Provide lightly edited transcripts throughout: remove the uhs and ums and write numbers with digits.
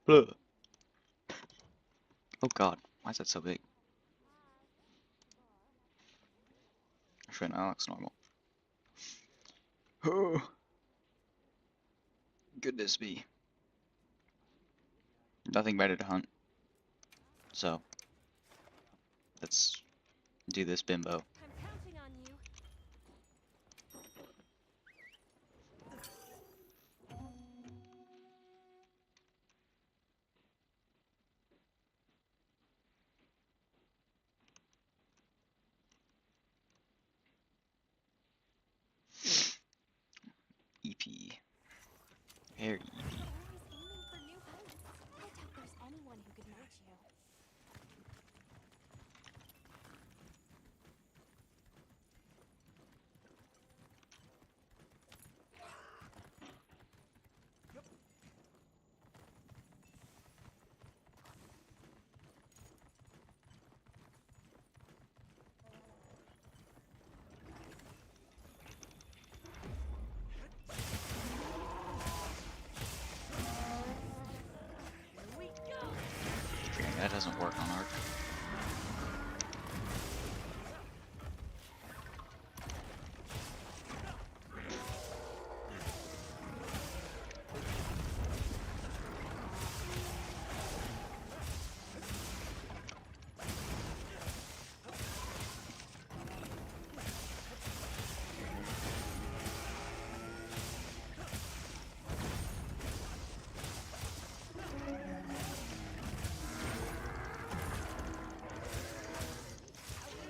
Blah. Oh god, why is that so big? Actually, no, that looks normal. Oh, goodness me. Nothing better to hunt. So, let's do this bimbo. I'm counting on you. EP. Very EP. You're always aiming for new heights. I doubt there's anyone who could match you. Here we go. Okay, that doesn't work on Ark.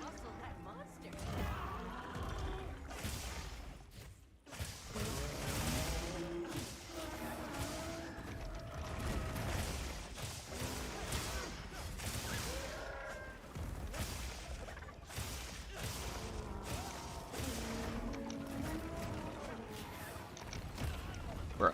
Muscle that monster. Bruh.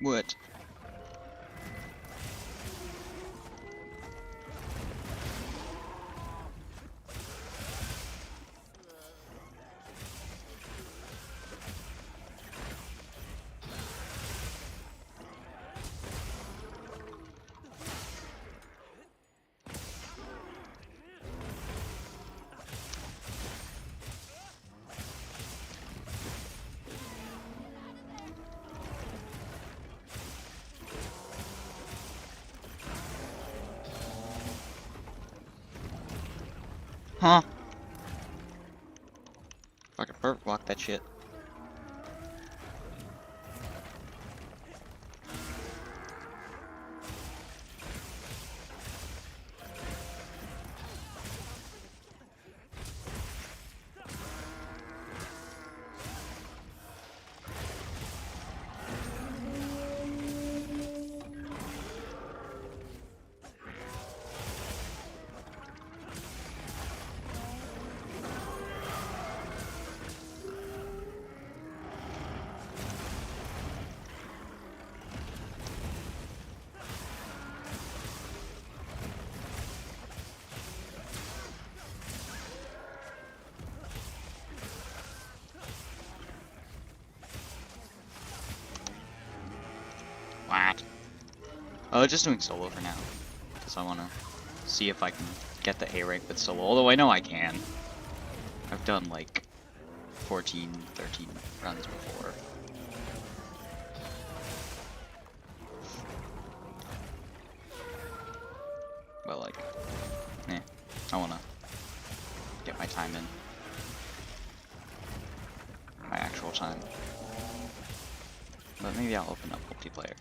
What? Huh? Fucking perfect block that shit. Just doing solo for now, because I want to see if I can get the A rank with solo, although I know I can. I've done like 14, 13 runs before. But like, I want to get my time in. My actual time. But maybe I'll open up multiplayer.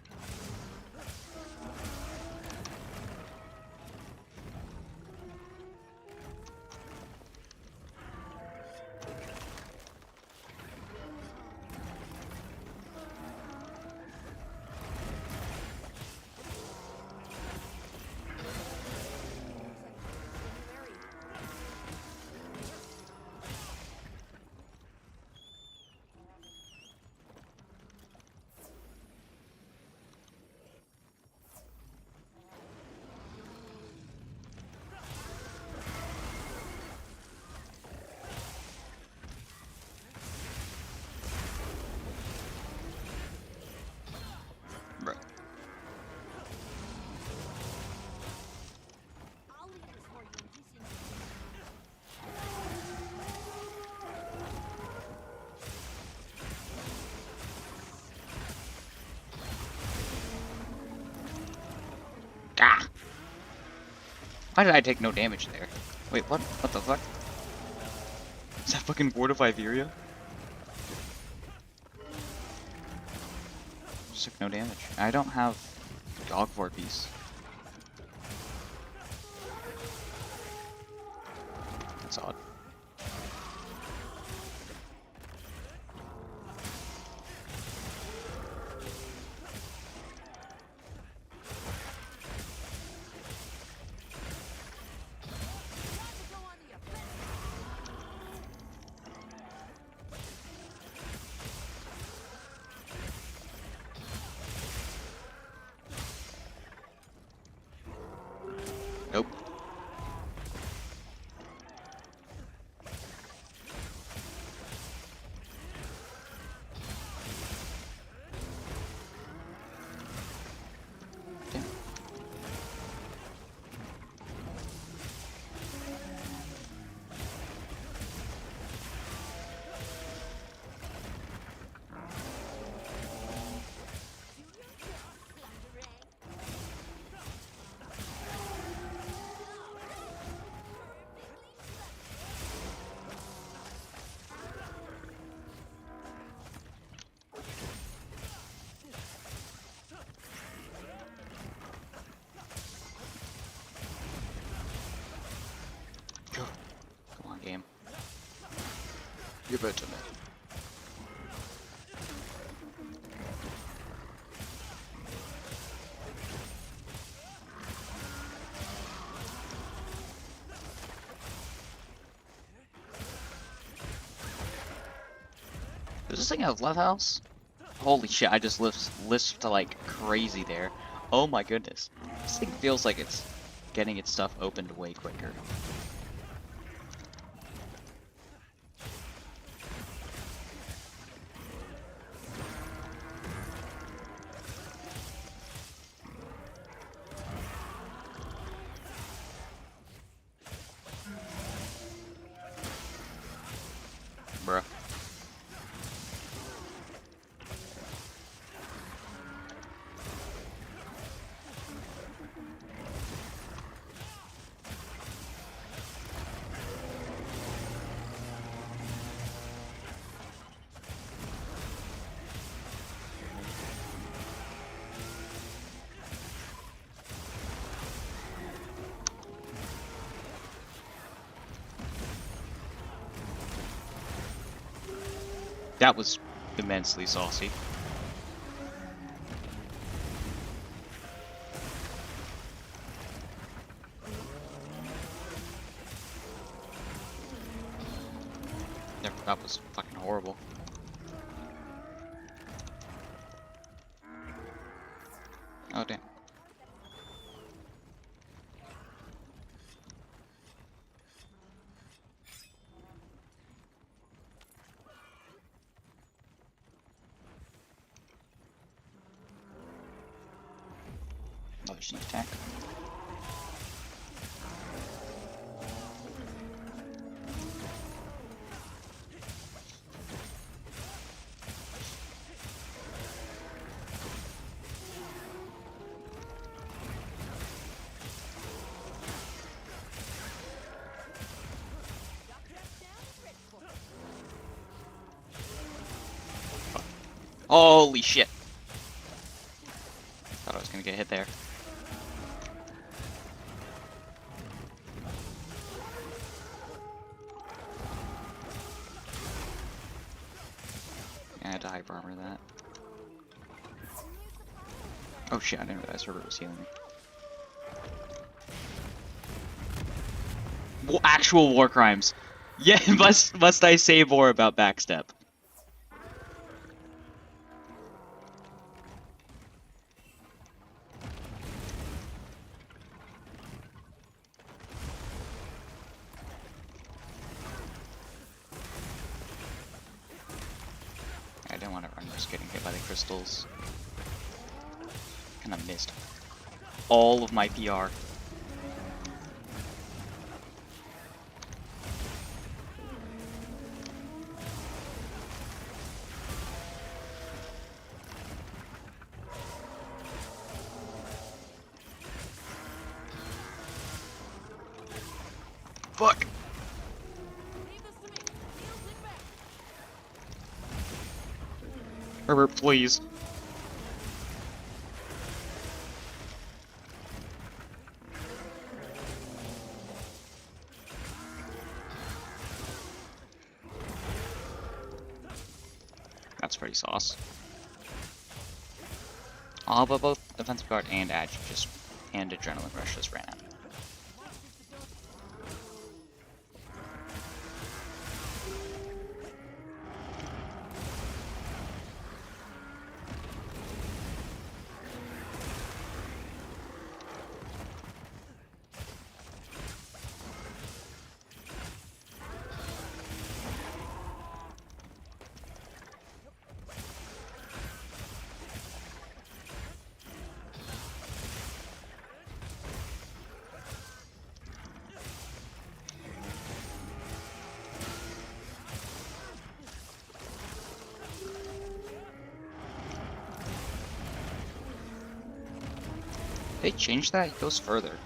Bro. I'll leave this for you in case you need Ah! Why did I take no damage there? Wait, what? What the fuck? Is that fucking Ward of Iberia? Just took no damage. I don't have Dog Vorpies. That's odd. Nope. Damn. Go. Come on, game. Give it to me. Does this thing have left house? Holy shit, I just lisped like crazy there. Oh my goodness. This thing feels like it's getting its stuff opened way quicker. Bruh. That was immensely saucy. That was fucking horrible. Oh damn. sneak attack. Holy shit! Thought I was gonna get hit there. I had to hyper armor that. Oh shit, I didn't realize Herbert was healing me. Actual war crimes. Yeah, must I say more about backstep? I didn't want to run risk getting hit by the crystals. And I missed all of my PR. Fuck! Herbert, please. That's pretty sauce. But both defensive guard and adrenaline rush just ran out. They changed that? It goes further.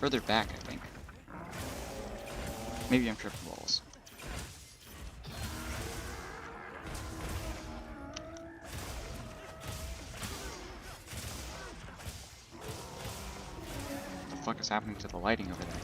Further back, I think. Maybe I'm tripping balls. What the fuck is happening to the lighting over there?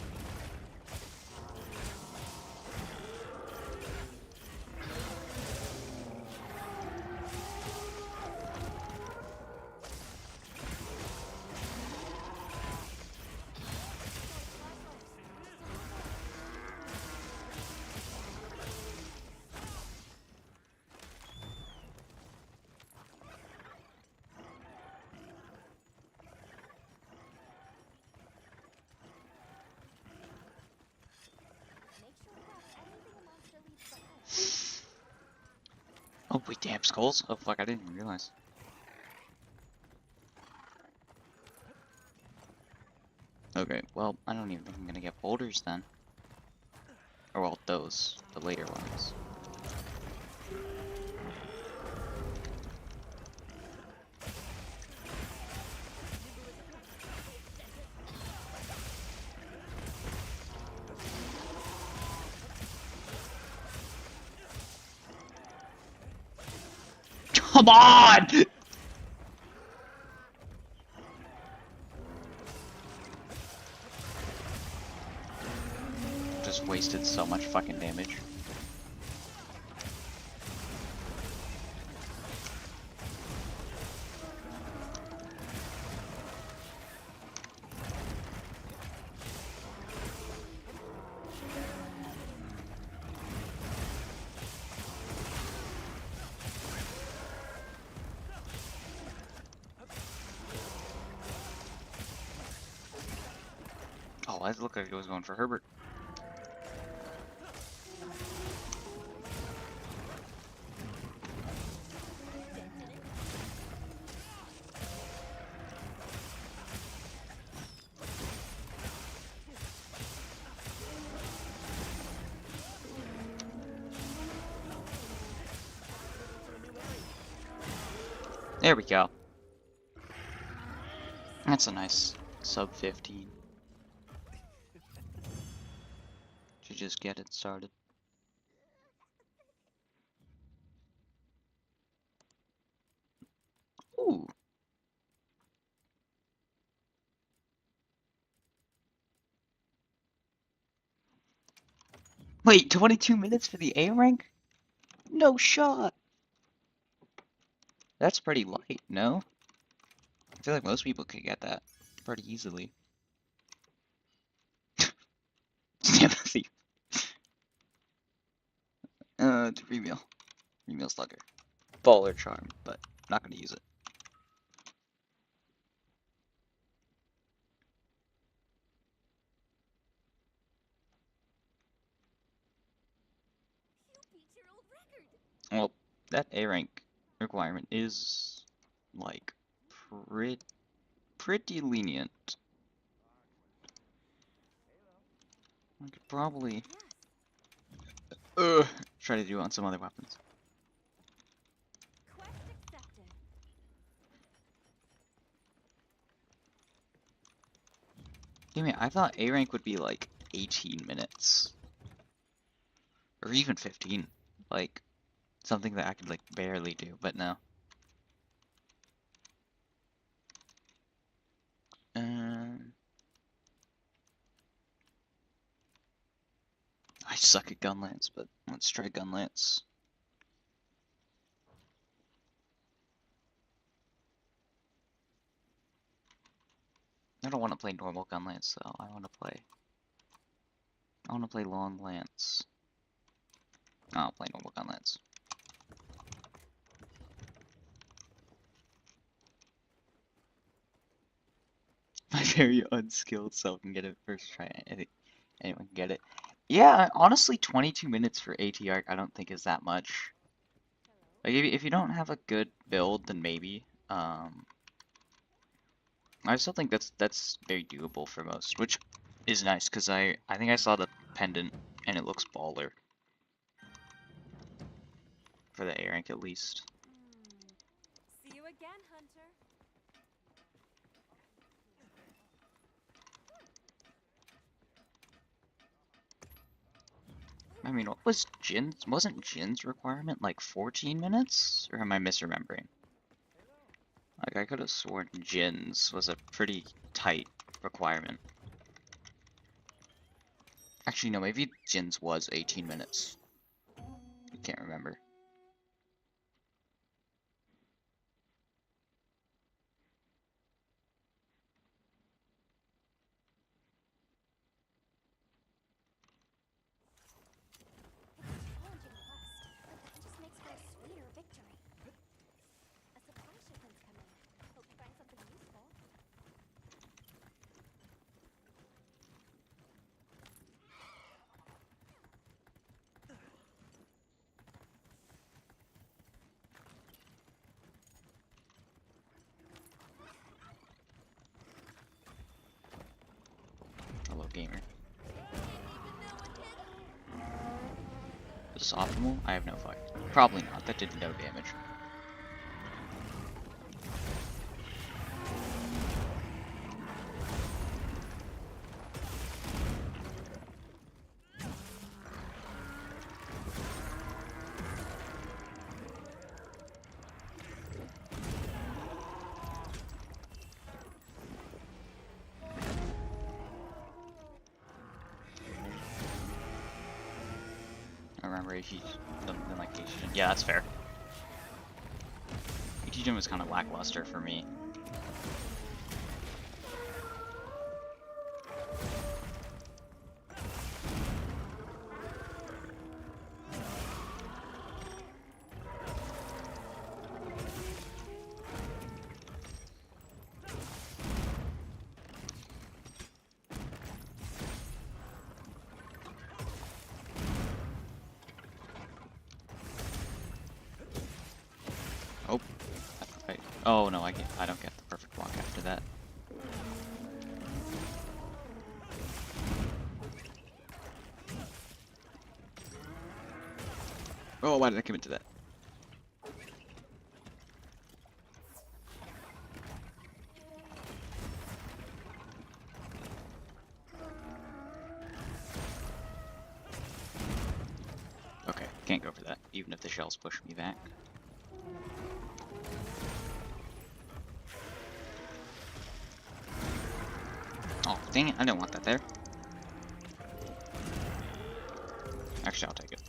Oh wait, damn skulls? Oh fuck, I didn't even realize. Okay, well, I don't even think I'm gonna get boulders then. Or well, those, the later ones. Come on! Just wasted so much fucking damage. Oh, it looked like it was going for Herbert. There we go. That's a nice sub 15. To just get it started. Ooh. Wait, 22 minutes for the A rank? No shot. That's pretty light, no? I feel like most people could get that pretty easily. Sympathy. 3 meal. 3 meal slugger. Baller charm, but not gonna use it. You beat your old record. Well, that A rank requirement is like pretty lenient. I could probably try to do it on some other weapons. Quest accepted. Damn it, I thought A rank would be like 18 minutes. Or even 15. Like, something that I could like barely do, but no. I suck at gun lance, but let's try gun lance. I don't want to play normal gun lance though. I want to play long lance. I'll play normal gun lance. My very unskilled self can get it first try. I think anyone can get it. Yeah, honestly, 22 minutes for AT Ark I don't think is that much. Like, if you don't have a good build, then maybe. I still think that's very doable for most, which is nice because I think I saw the pendant and it looks baller for the A rank at least. See you again, Hunter. I mean, what was Jin's? Wasn't Jin's requirement like 14 minutes? Or am I misremembering? Like, I could have sworn Jin's was a pretty tight requirement. Actually, no, maybe Jin's was 18 minutes. I can't remember. It's a challenging quest, but that just makes for a sweeter victory. A supply shipment's coming. Hope you find something useful. Hello, gamer. Is this optimal? I have no fuck. Probably not. That did no damage. I remember AT than like AT. Yeah, that's fair. AT was kind of lackluster for me. Oh, oh no, I don't get the perfect block after that. Oh, why did I commit to that? can't go for that, even if the shells push me back. Oh, dang it, I didn't want that there. Actually, I'll take it.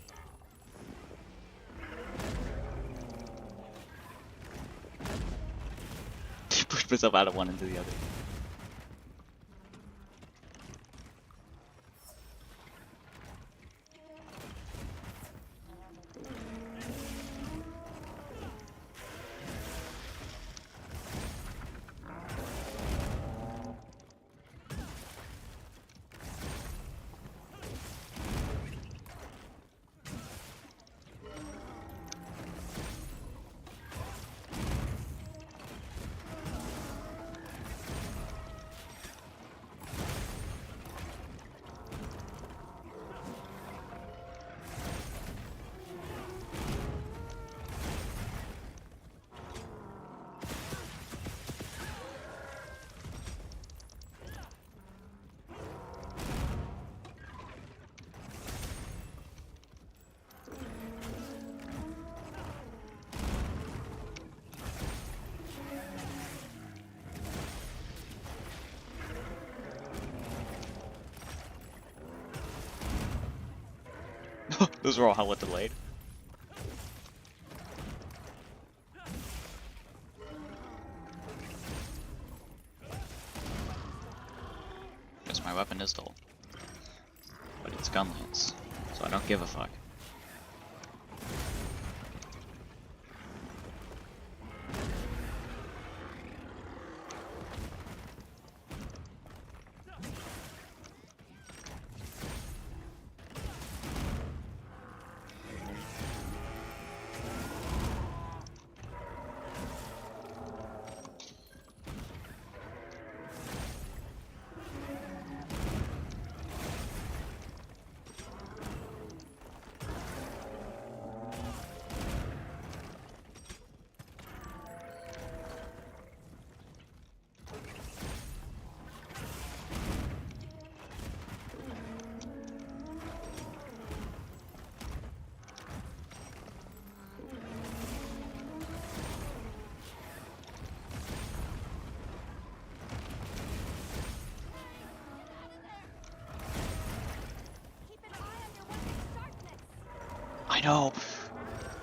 Push myself out of one into the other. Those were all hella delayed. Guess my weapon is dull. But it's gun lance, so I don't give a fuck.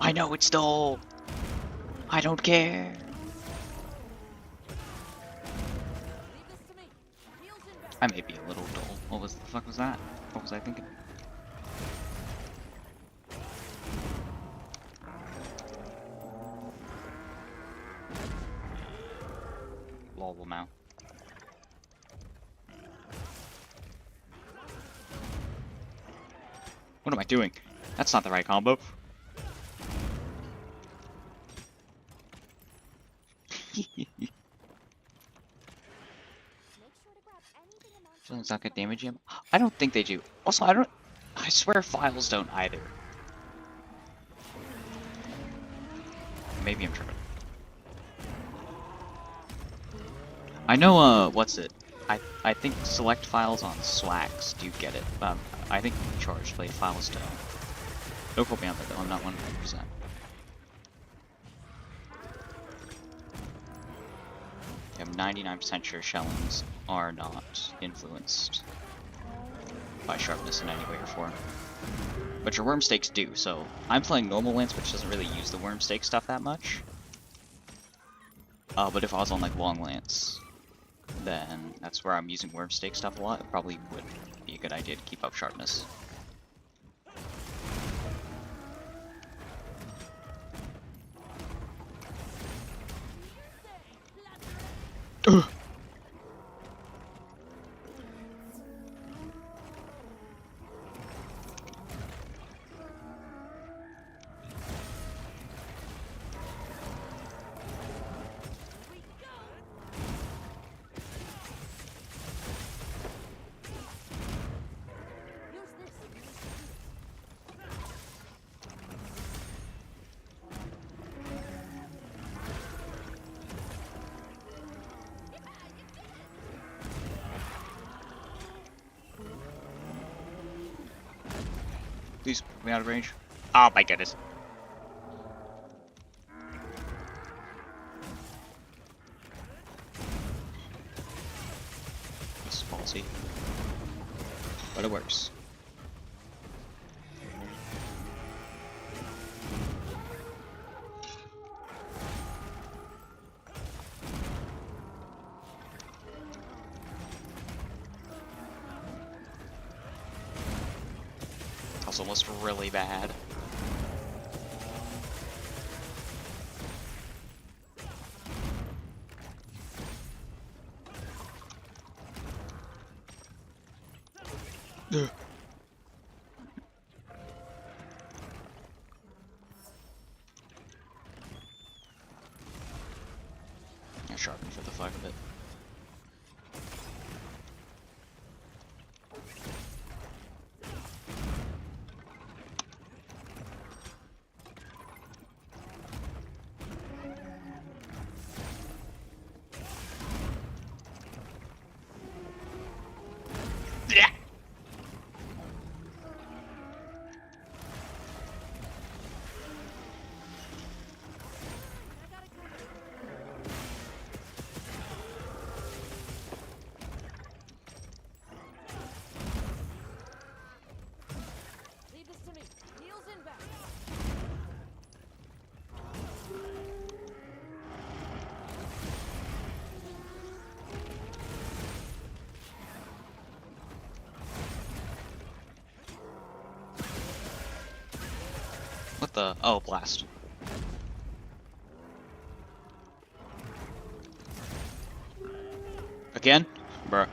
I know it's dull. I don't care. I may be a little dull. What was the fuck was that? What was I thinking? Lol, now. What am I doing? That's not the right combo. Does not get damage him? I don't think they do. Also, I swear files don't either. Maybe I'm tripping. I know, what's it? I think select files on swags do get it. I think charge plate files don't. Don't quote me on that though, I'm not 100%. I'm 99% sure shellings are not influenced by sharpness in any way or form. But your worm stakes do, so I'm playing normal lance, which doesn't really use the worm stake stuff that much. But if I was on like long lance, then that's where I'm using worm stake stuff a lot. It probably would be a good idea to keep up sharpness. Ugh. Please put me out of range. Oh my goodness. It's falsy. But it works. That's almost really bad. Ugh. I sharpened for the fuck of it. Yeah. Leave this to me. Heels inbound. What the? Oh, blast. Again? Bruh.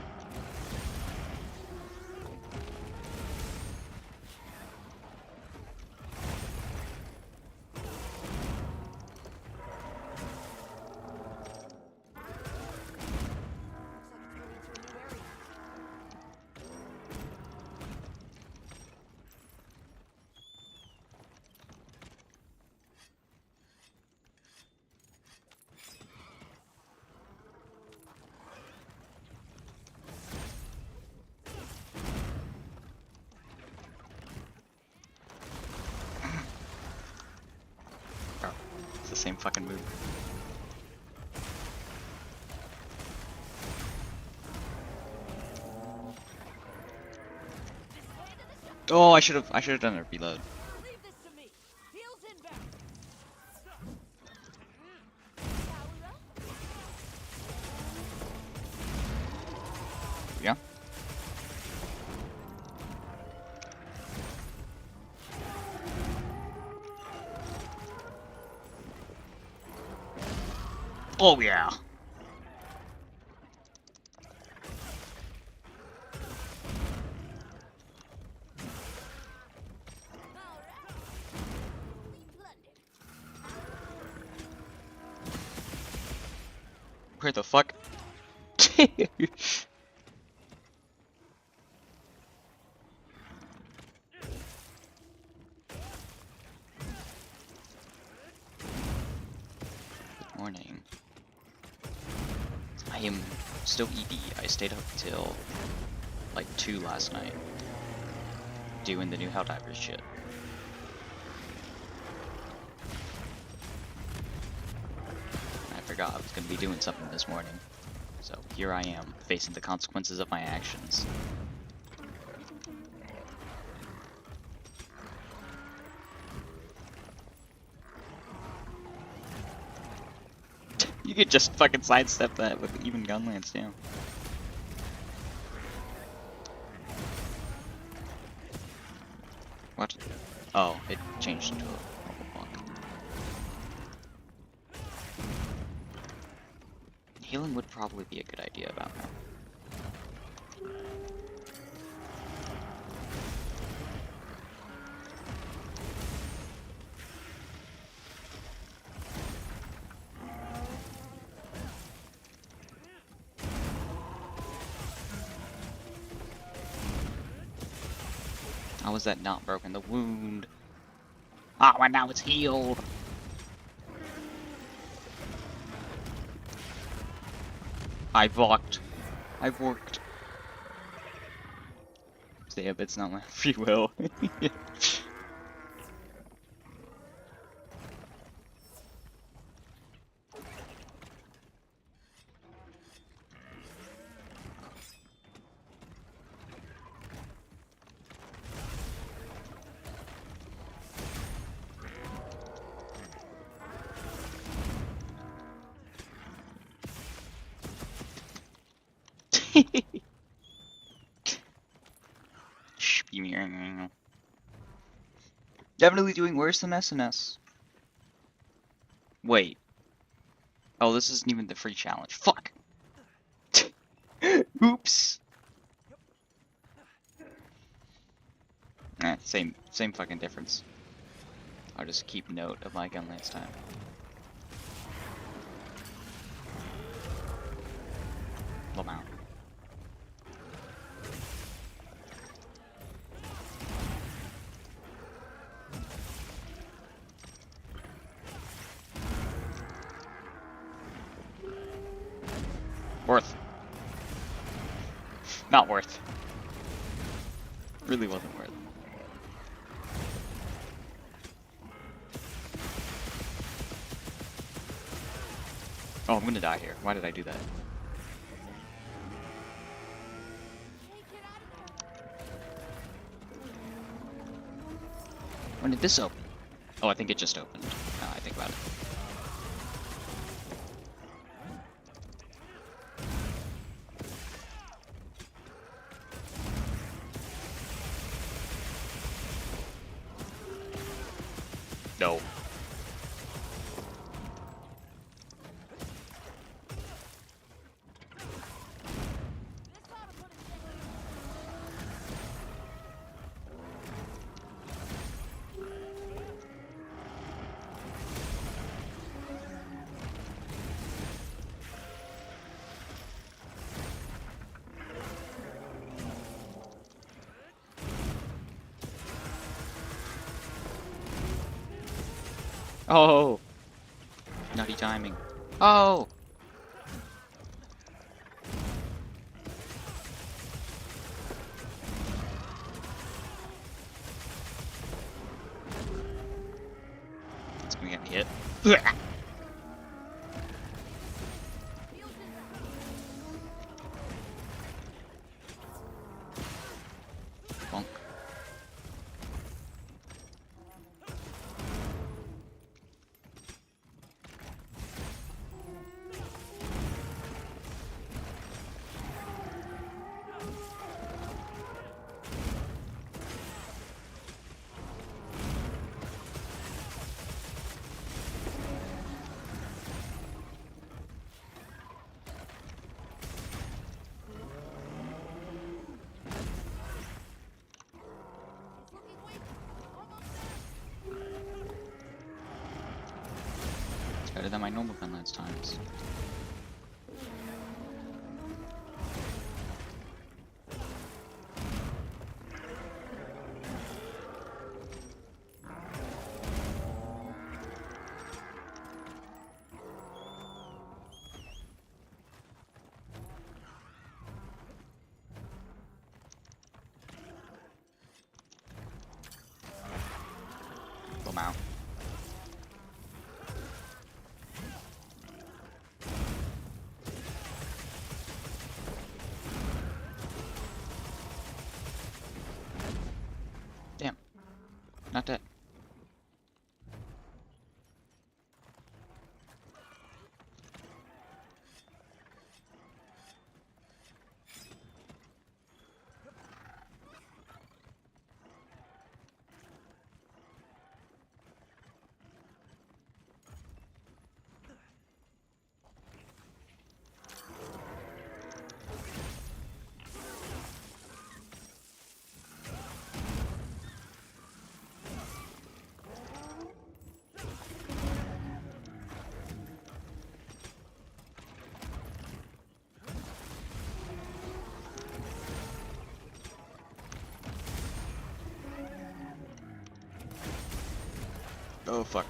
Bro, it's the same fucking move. Oh, I should have done a reload. Leave this to me. Heels inbound. Yeah. Oh yeah. Where the fuck? Morning. I am still ED. I stayed up till like 2 last night doing the new Helldivers shit. I forgot I was gonna be doing something this morning. So here I am, facing the consequences of my actions. You could just fucking sidestep that with even gun lance, yeah. What? Oh, it changed into a normal block. Healing would probably be a good idea about now. How was that not broken? The wound. Ah, and now it's healed. I walked. I worked. Damn, it's not my free will. Definitely doing worse than SNS. Wait. Oh, this isn't even the free challenge. Fuck! Oops! Same fucking difference. I'll just keep note of my gun lance time. Lamau. Worth. Not worth. Really wasn't worth. Oh, I'm gonna die here. Why did I do that? When did this open? Oh, I think it just opened. Now I think about it. No. Oh! Nutty timing. Oh! It's gonna get me hit. Ugh. Bonk. It's better than my normal gun lance times. Lamau. Damn. Not dead. Oh, fuck.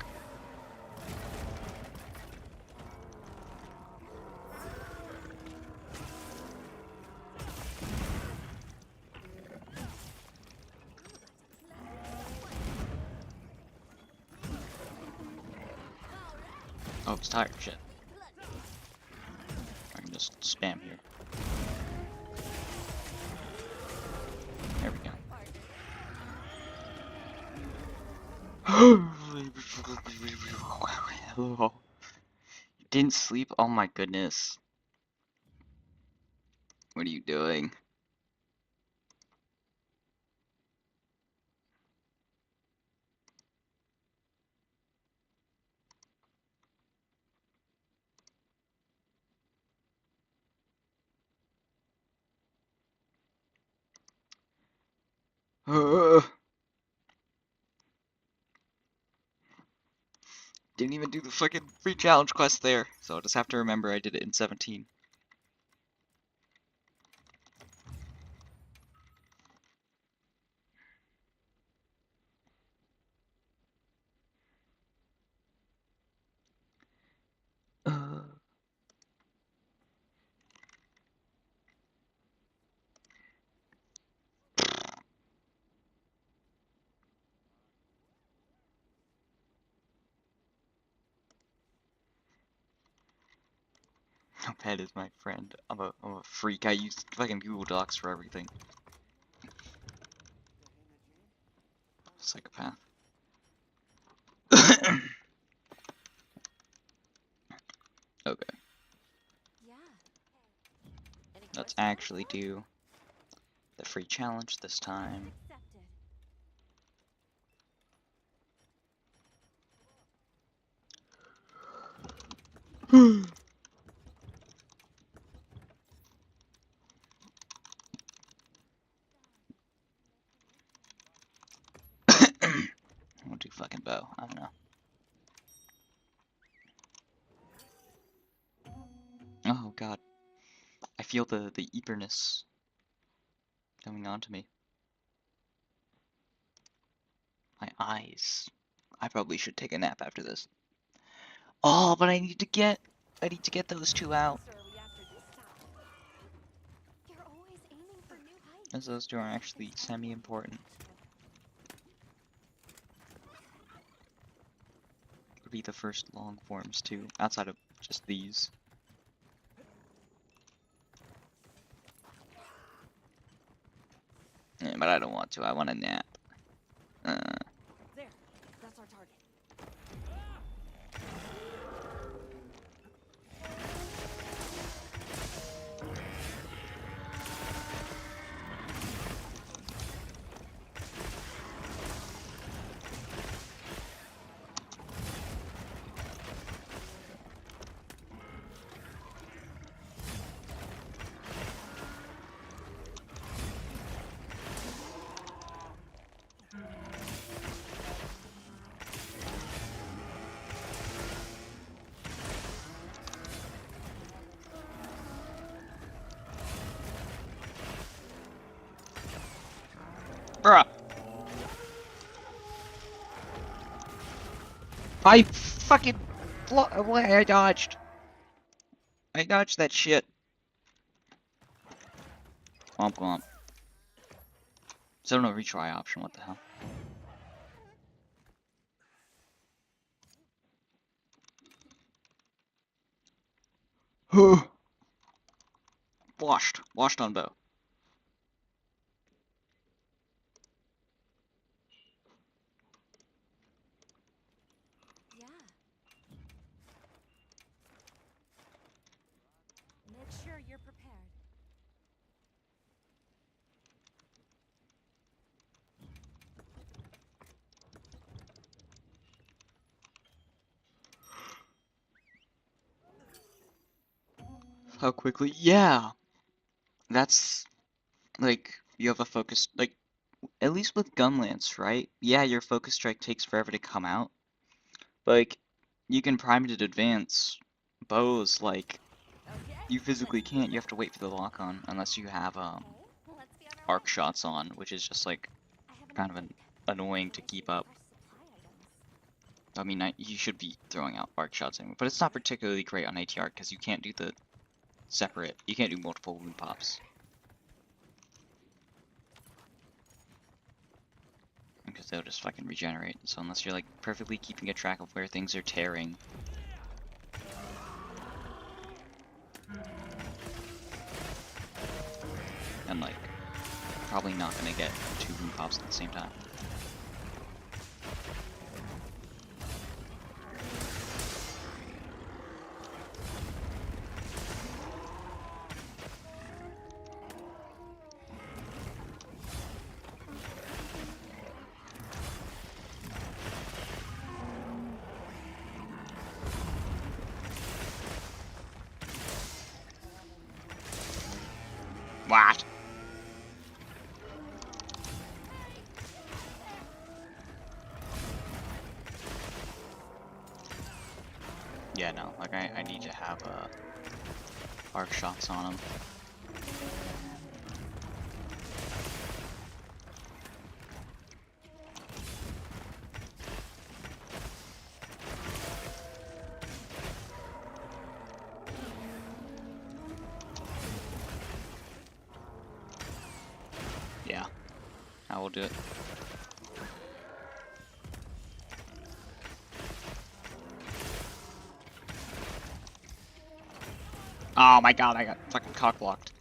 Oh, it's tired. Shit. I can just spam here. There we go. Didn't sleep? Oh my goodness. What are you doing? Didn't even do the fucking free challenge quest there, so I'll just have to remember I did it in 17. Pet is my friend. I'm a freak. I use fucking Google Docs for everything. Psychopath. Okay, Yeah. Any let's questions? actually do the free challenge this time. Accepted. We'll do fucking bow. I don't know. Oh god, I feel the eagerness coming on to me. My eyes. I probably should take a nap after this. Oh, but I need to get those two out. What monster are we after this time? You're always aiming for new heights. As those two are actually It's semi-important. Would be the first long forms too, outside of just these. Yeah, but I don't want to. I want a nap. There. That's our target. Bruh! I fucking I dodged. I dodged that shit. Womp womp. So no retry option, what the hell? Washed on bow. Yeah. Make sure you're prepared. How quickly? Yeah! That's, like, you have a focus, like, at least with Gunlance, right? Yeah, your focus strike takes forever to come out. But, like, you can prime it in advance. Bows, like, Okay. you physically Let's move can't. You have to wait for the lock on, unless you have, Okay. Let's be on our arc way. shots on, which is just, like, I have an kind of update. annoying to Always keep using up. fresh supply items. I mean, you should be throwing out arc shots anyway, but it's not particularly great on AT Ark because you can't do the separate, you can't do multiple wound pops. Because they'll just fucking regenerate. So unless you're like perfectly keeping a track of where things are tearing. And like, probably not gonna get two wound pops at the same time. What? Yeah, no, like I need to have arc shots on him. Yeah, I will do it. Oh my god, I got fucking cock blocked.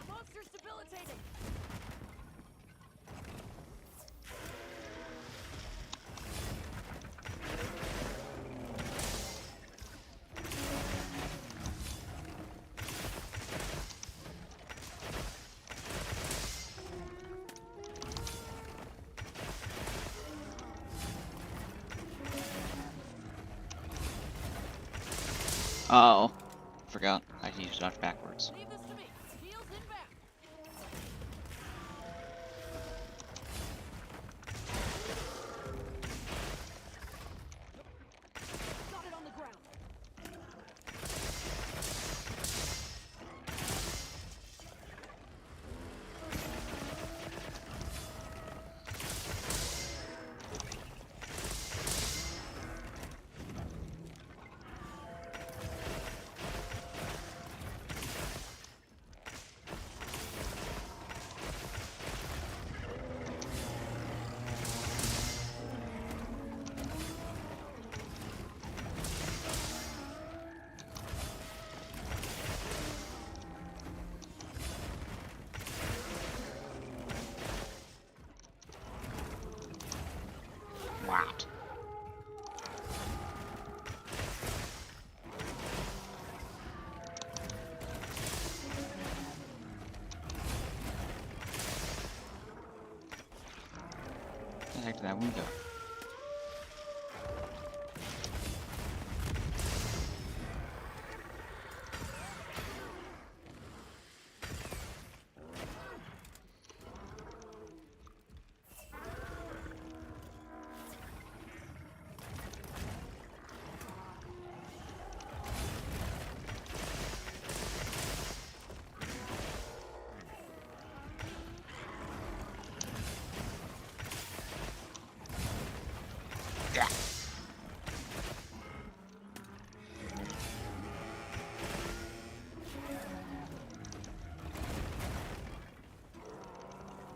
Monster's debilitating. Oh, forgot. I need to dodge backwards. Leave this to me. Heels inbound. Got it on the ground. What? Where the heck did that one go? Yeah.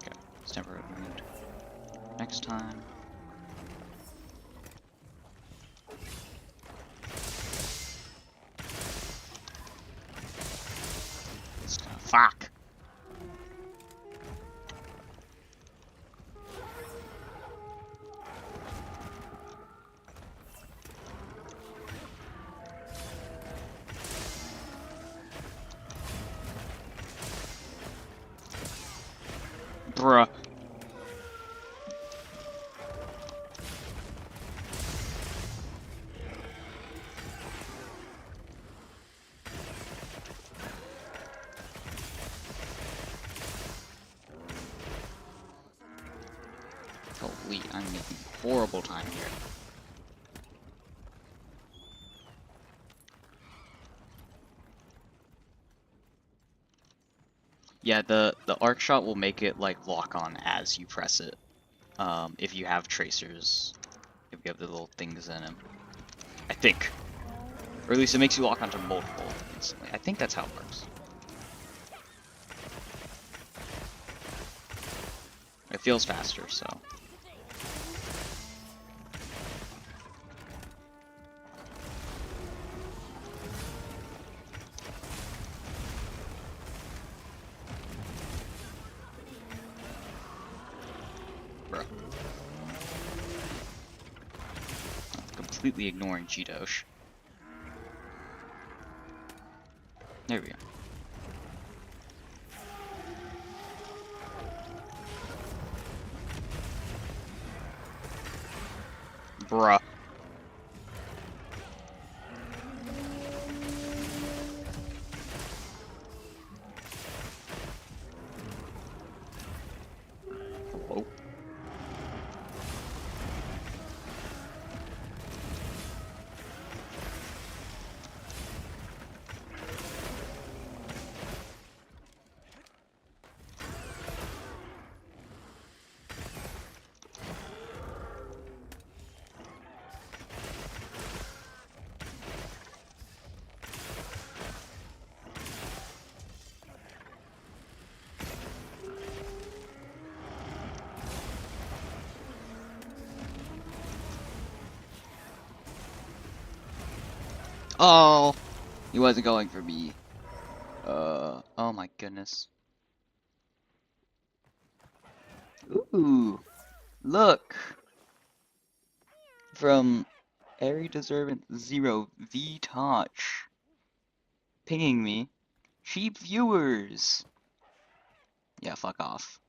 Okay, it's temporary mood. Next time. It's gonna fuck. Bruh. Holy, I'm making horrible time here. Yeah, the arc shot will make it like lock on as you press it. If you have tracers, if you have the little things in them. I think. Or at least it makes you lock onto multiple instantly. I think that's how it works. It feels faster, so. Bruh. Completely ignoring G-Dosh. There we go. Bruh. Oh, he wasn't going for me. Oh my goodness. Ooh, look! From Airy Deservant Zero V Touch. Pinging me. Cheap viewers! Yeah, fuck off.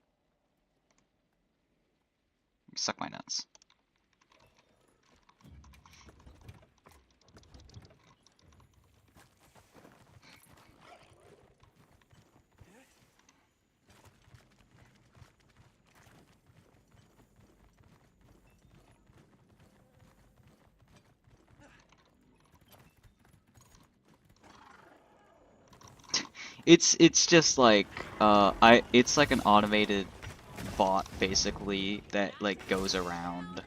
Suck my nuts. It's just like it's like an automated bot basically that like goes around.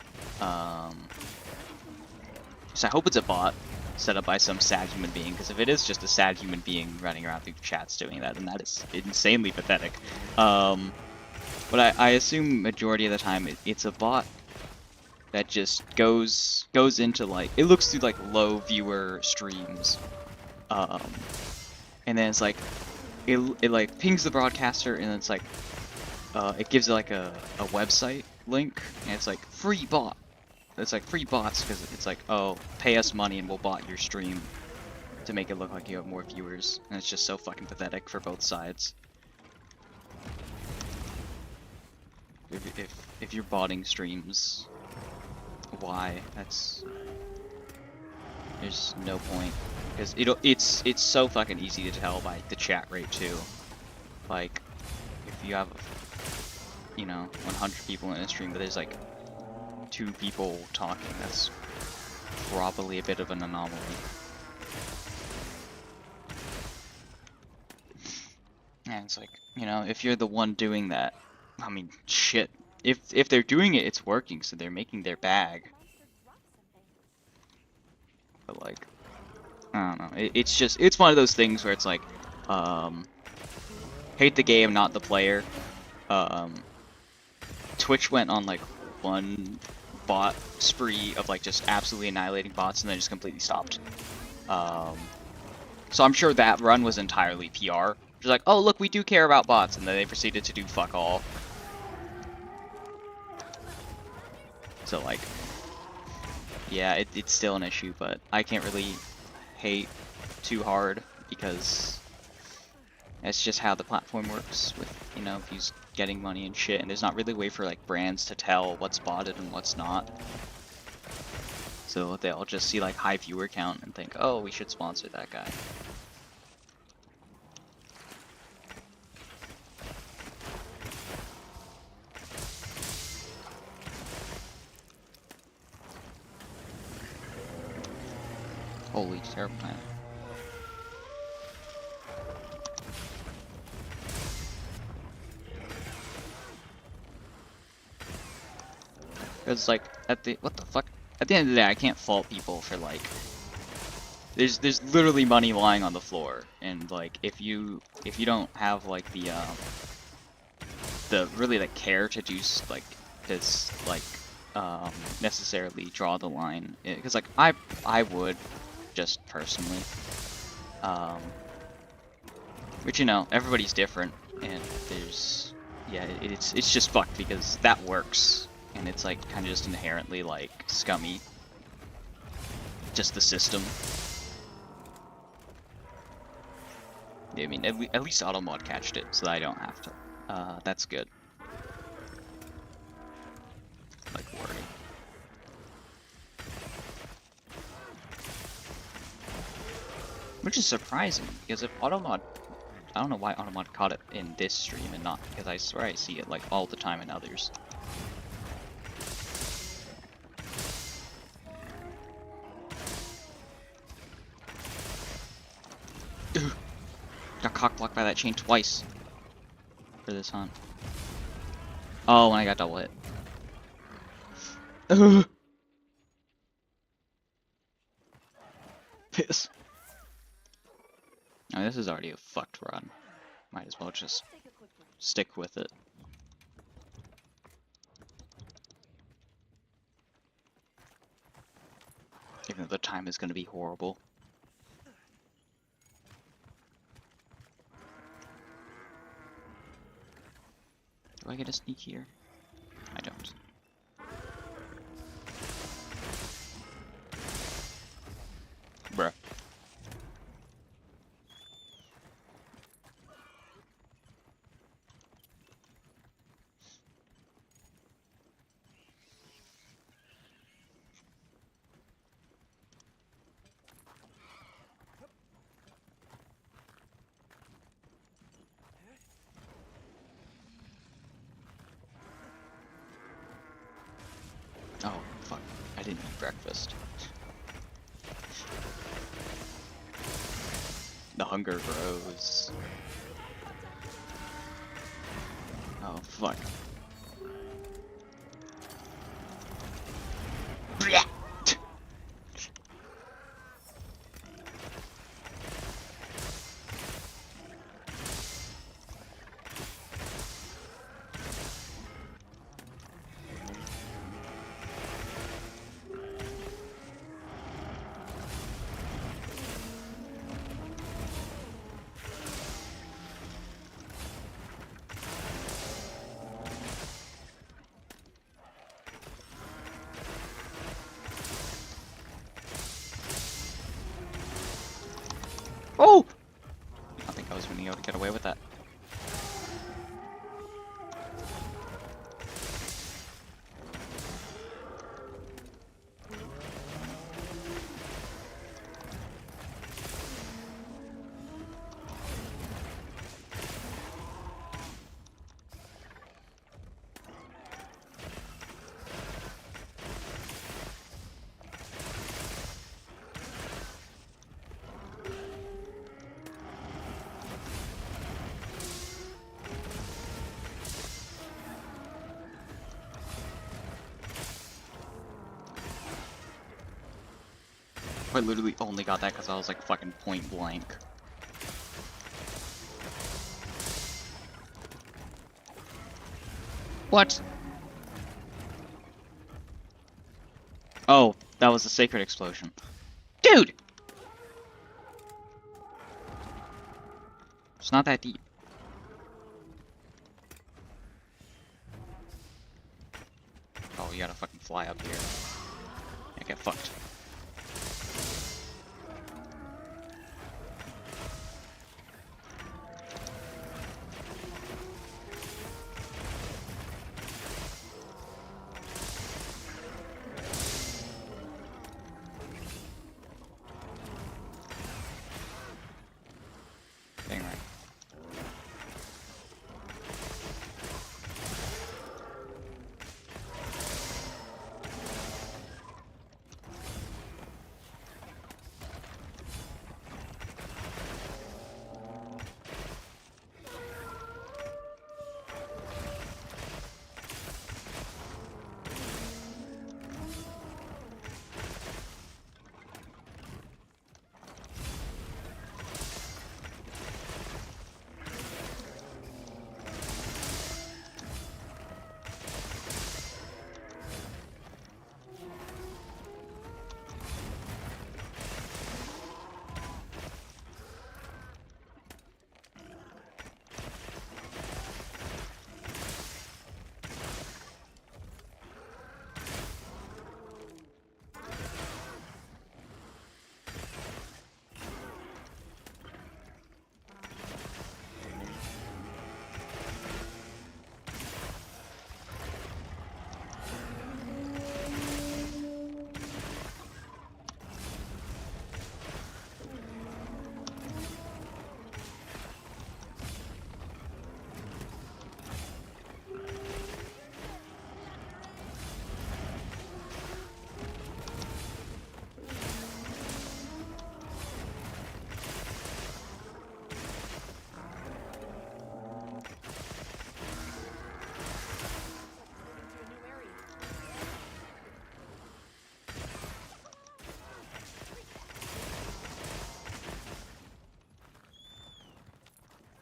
So I hope it's a bot set up by some sad human being, because if it is just a sad human being running around through chats doing that, then that is insanely pathetic. But I assume majority of the time it's a bot that just goes into like, it looks through like low viewer streams, um, and then it's like it like pings the broadcaster, and then it's like it gives it like a website link, and it's like free bot. It's like free bots because it's like, oh, pay us money and we'll bot your stream to make it look like you have more viewers, and it's just so fucking pathetic for both sides. If you're botting streams, why? There's no point, because it's so fucking easy to tell by the chat rate too. Like if you have, you know, 100 people in a stream, but there's like 2 people talking, that's probably a bit of an anomaly. And it's like, you know, if you're the one doing that, I mean, shit. If they're doing it, it's working, so they're making their bag. But like, I don't know. It's one of those things where it's like, hate the game, not the player. Twitch went on like one bot spree of like just absolutely annihilating bots, and then just completely stopped. So I'm sure that run was entirely PR. Just like, oh look, we do care about bots, and then they proceeded to do fuck all. So like, yeah, it's still an issue, but I can't really hate too hard because that's just how the platform works with, you know, views getting money and shit, and there's not really a way for like brands to tell what's botted and what's not. So they'll just see like high viewer count and think, oh, we should sponsor that guy. Holy terrible planet. It's like, what the fuck? At the end of the day, I can't fault people for like, there's literally money lying on the floor, and like, if you don't have like the really like care to do like this, like necessarily draw the line, because like I would just personally, which, you know, everybody's different, and there's, yeah, it's just fucked because that works, and it's like kind of just inherently like scummy, just the system. I mean, at least AutoMod catched it, so that I don't have to. That's good. Like wording. Which is surprising, because if AutoMod, I don't know why AutoMod caught it in this stream and not, because I swear I see it like all the time in others. Ugh. Got cockblocked by that chain twice for this hunt. Oh, and I got double hit. Ugh. Piss. I mean, this is already a fucked run. Might as well just stick with it. Even though the time is going to be horrible. Do I get a sneak here? I don't. Bruh. Oh, fuck. I didn't eat breakfast. The hunger grows. Oh, fuck. Oh! I think I was going to be able to get away with that. I literally only got that because I was like fucking point blank. What? Oh, that was a sacred explosion. Dude! It's not that deep. Oh, you gotta fucking fly up here. Yeah, get fucked. Dang right.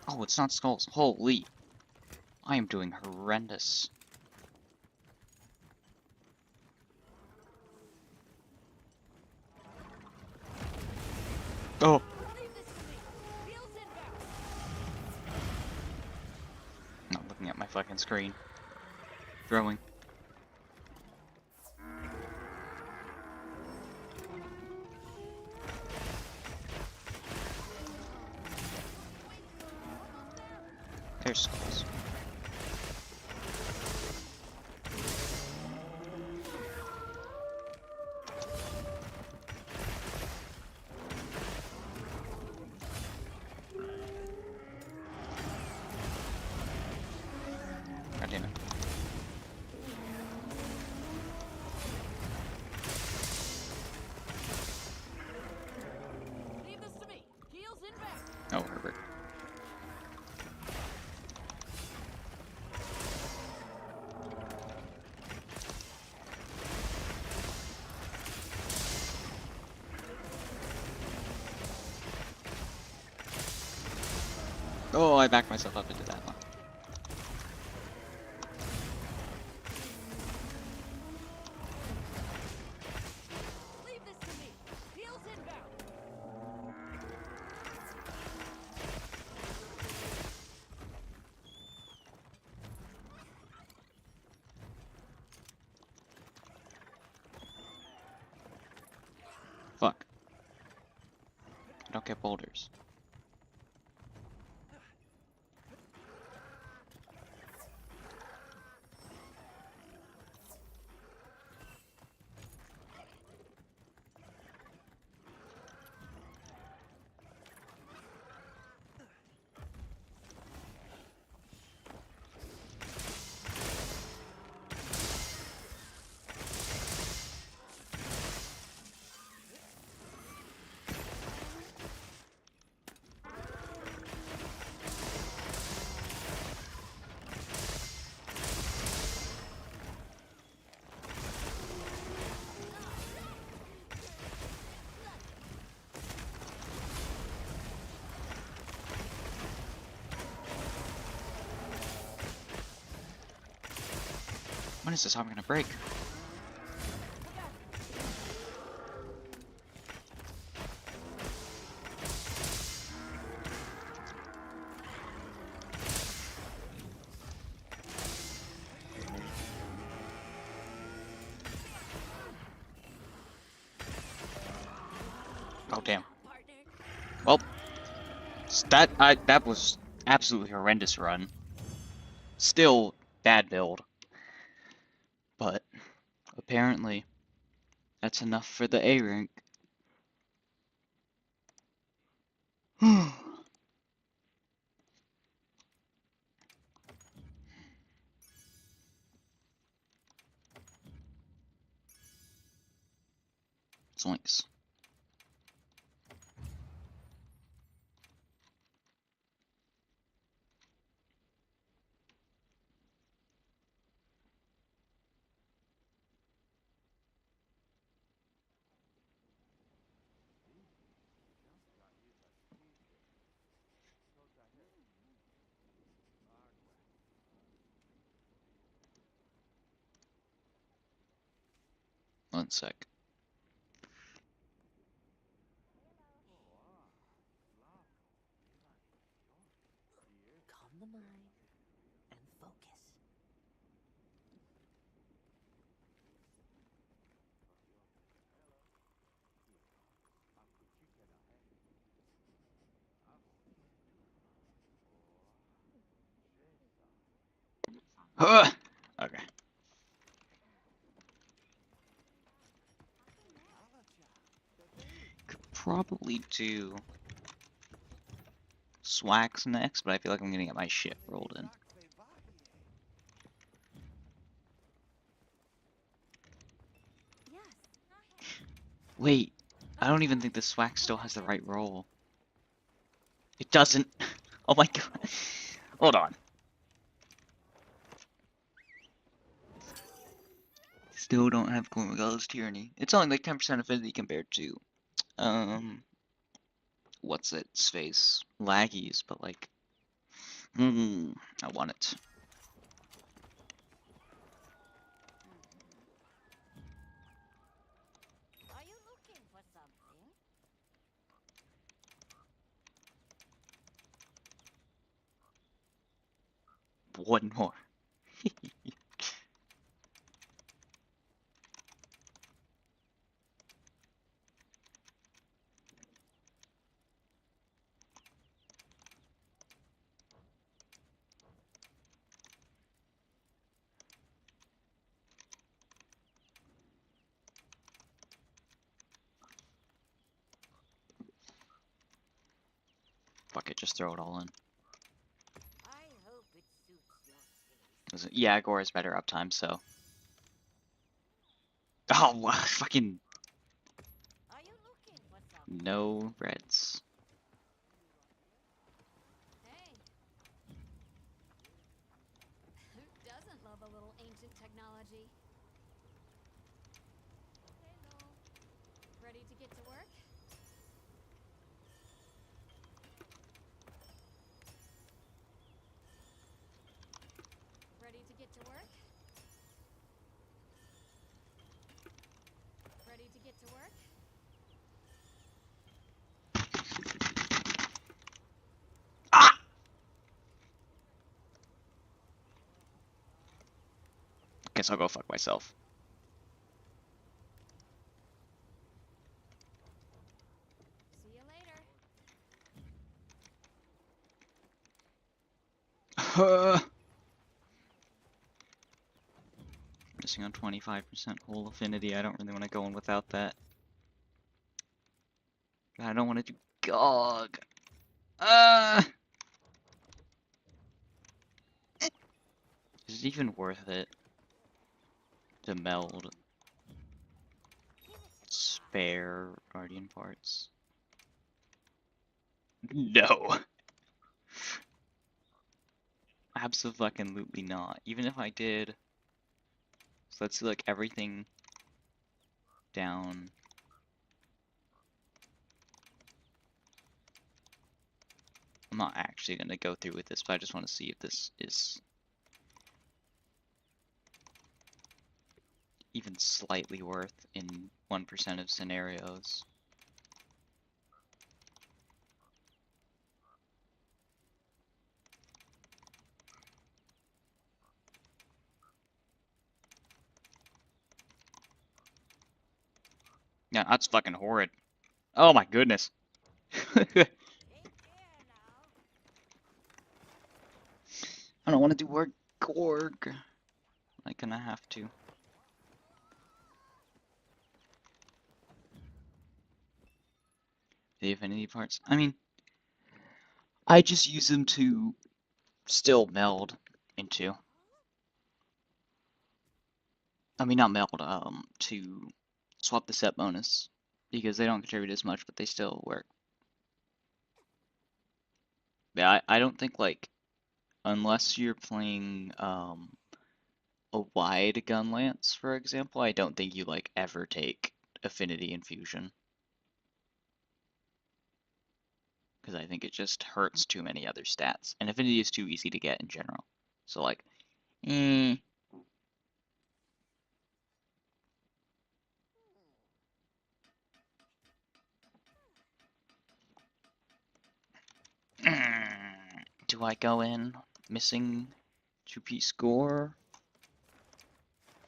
Oh, it's not skulls. Holy. I am doing horrendous. Oh. Not looking at my fucking on screen. Throwing. There's skulls. God damn it. Leave this to me. Heels inbound. Oh, Herbert. Oh, I backed myself up into that one. Leave this to me. Heels inbound. Fuck. I don't get boulders. When is this arm gonna break? Oh damn. Partner. Well, that was absolutely horrendous run. Still bad build, but apparently that's enough for the A rank. Zoinks. One sec. Calm the mind and focus. Okay. Could probably do Swax next, but I feel like I'm gonna get my shit rolled in. Yes. Wait, I don't even think the Swax still has the right roll. It doesn't. Oh my god. Hold on. Still don't have Cormagala's Tyranny. It's only like 10% affinity compared to, what's its face? Laggies, but like, I want it. Are you looking for something? One more. fuck it, just throw it all in. I hope it suits your taste. 'Cause, yeah, Gore is better uptime, so. Oh, fucking Are you looking for something? no reds. Hey. Who doesn't love a little ancient technology? Hello. Ready to get to work? Ready to get to work? Ready to get to work? Ah! Guess I'll go fuck myself. See you later. Missing on 25% whole affinity. I don't really want to go in without that. I don't want to do GOG. Is it even worth it to meld spare Guardian parts? No. Absolutely not. Even if I did. So let's see, like, everything down. I'm not actually going to go through with this, but I just want to see if this is even slightly worth in 1% of scenarios. Yeah, that's fucking horrid. Oh my goodness. Take care now. I don't want to do work Gorg. I'm gonna have to. The affinity parts. I mean, I just use them to still meld into. I mean, not meld, to swap the set bonus. Because they don't contribute as much, but they still work. Yeah, I don't think, like, unless you're playing, a wide gun lance, for example, I don't think you, like, ever take affinity infusion. Because I think it just hurts too many other stats. And affinity is too easy to get in general. So, like, do I go in missing 2-piece score?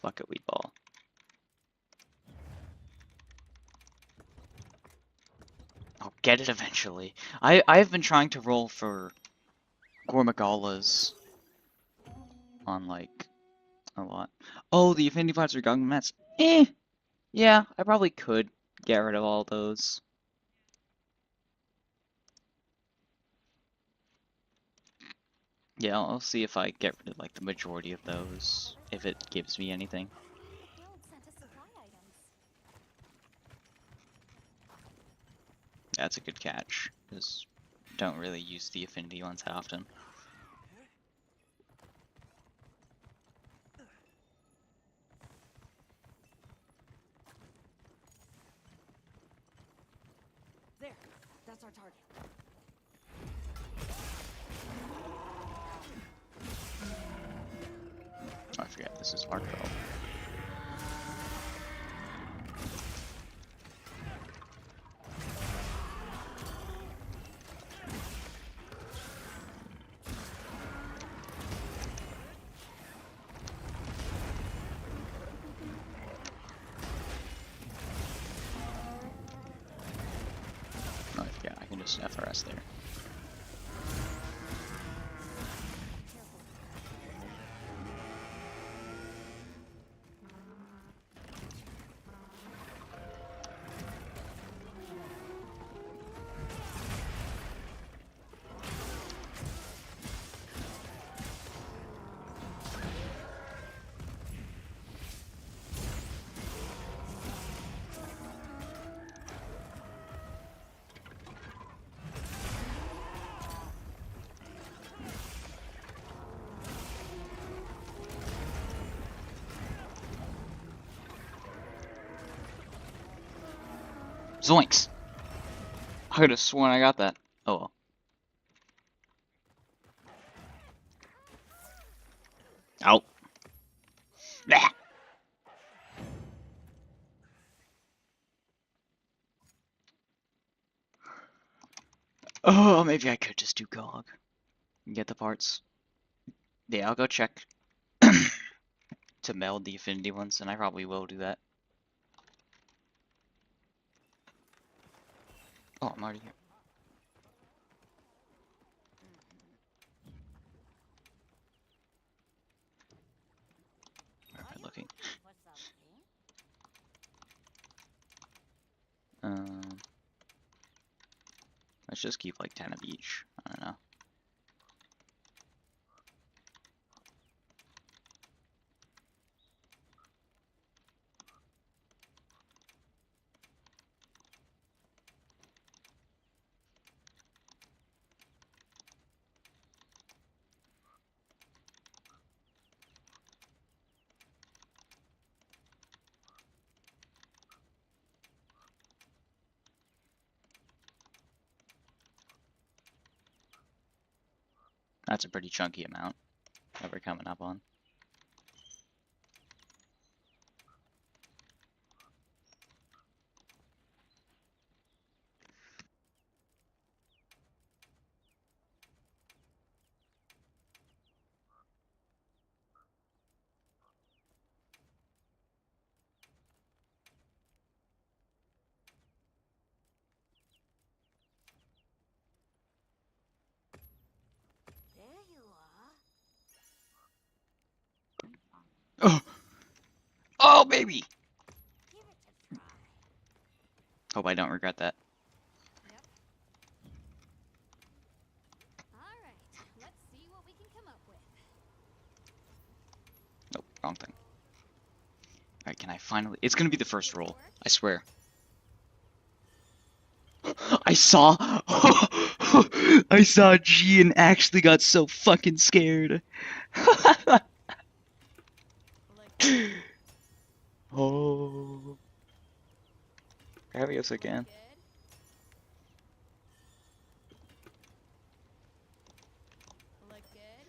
Fuck it, weed ball. I'll get it eventually. I've been trying to roll for Gormagalas on, like, a lot. Oh, the affinity pots are gun mats. Yeah, I probably could get rid of all those. Yeah, I'll see if I get rid of, like, the majority of those, if it gives me anything. Guild sent us supply items. That's a good catch, because don't really use the affinity ones that often. There. That's our target. Oh, I forget, this is Marco. Oh, I forget, I can just FRS there. Zoinks! I could have sworn I got that. Oh well. Out. Nah. Oh, maybe I could just do GOG and get the parts. Yeah, I'll go check to meld the affinity ones, and I probably will do that. Oh, I'm already here. Where am I looking? For something? Let's just keep like 10 of each. I don't know. That's a pretty chunky amount that we're coming up on. There you are. Oh! Oh, baby! Give it a try. Hope I don't regret that. Yep. Alright, let's see what we can come up with. Nope, wrong thing. Alright, can I finally... It's gonna be the first roll. I swear. I saw... I saw G and actually got so fucking scared. Oh. Gravios again. Good. Look good.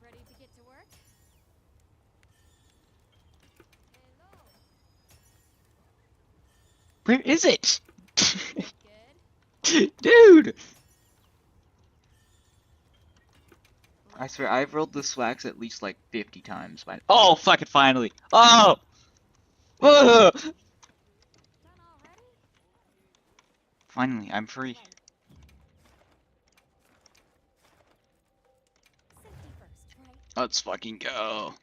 Ready to get to work? Hello. Where is it? Good. Dude! I swear, I've rolled this wax at least like 50 times by— Oh, fucking finally! Oh! Ugh! Done already? Finally, I'm free. Safety first, right? Let's fucking go.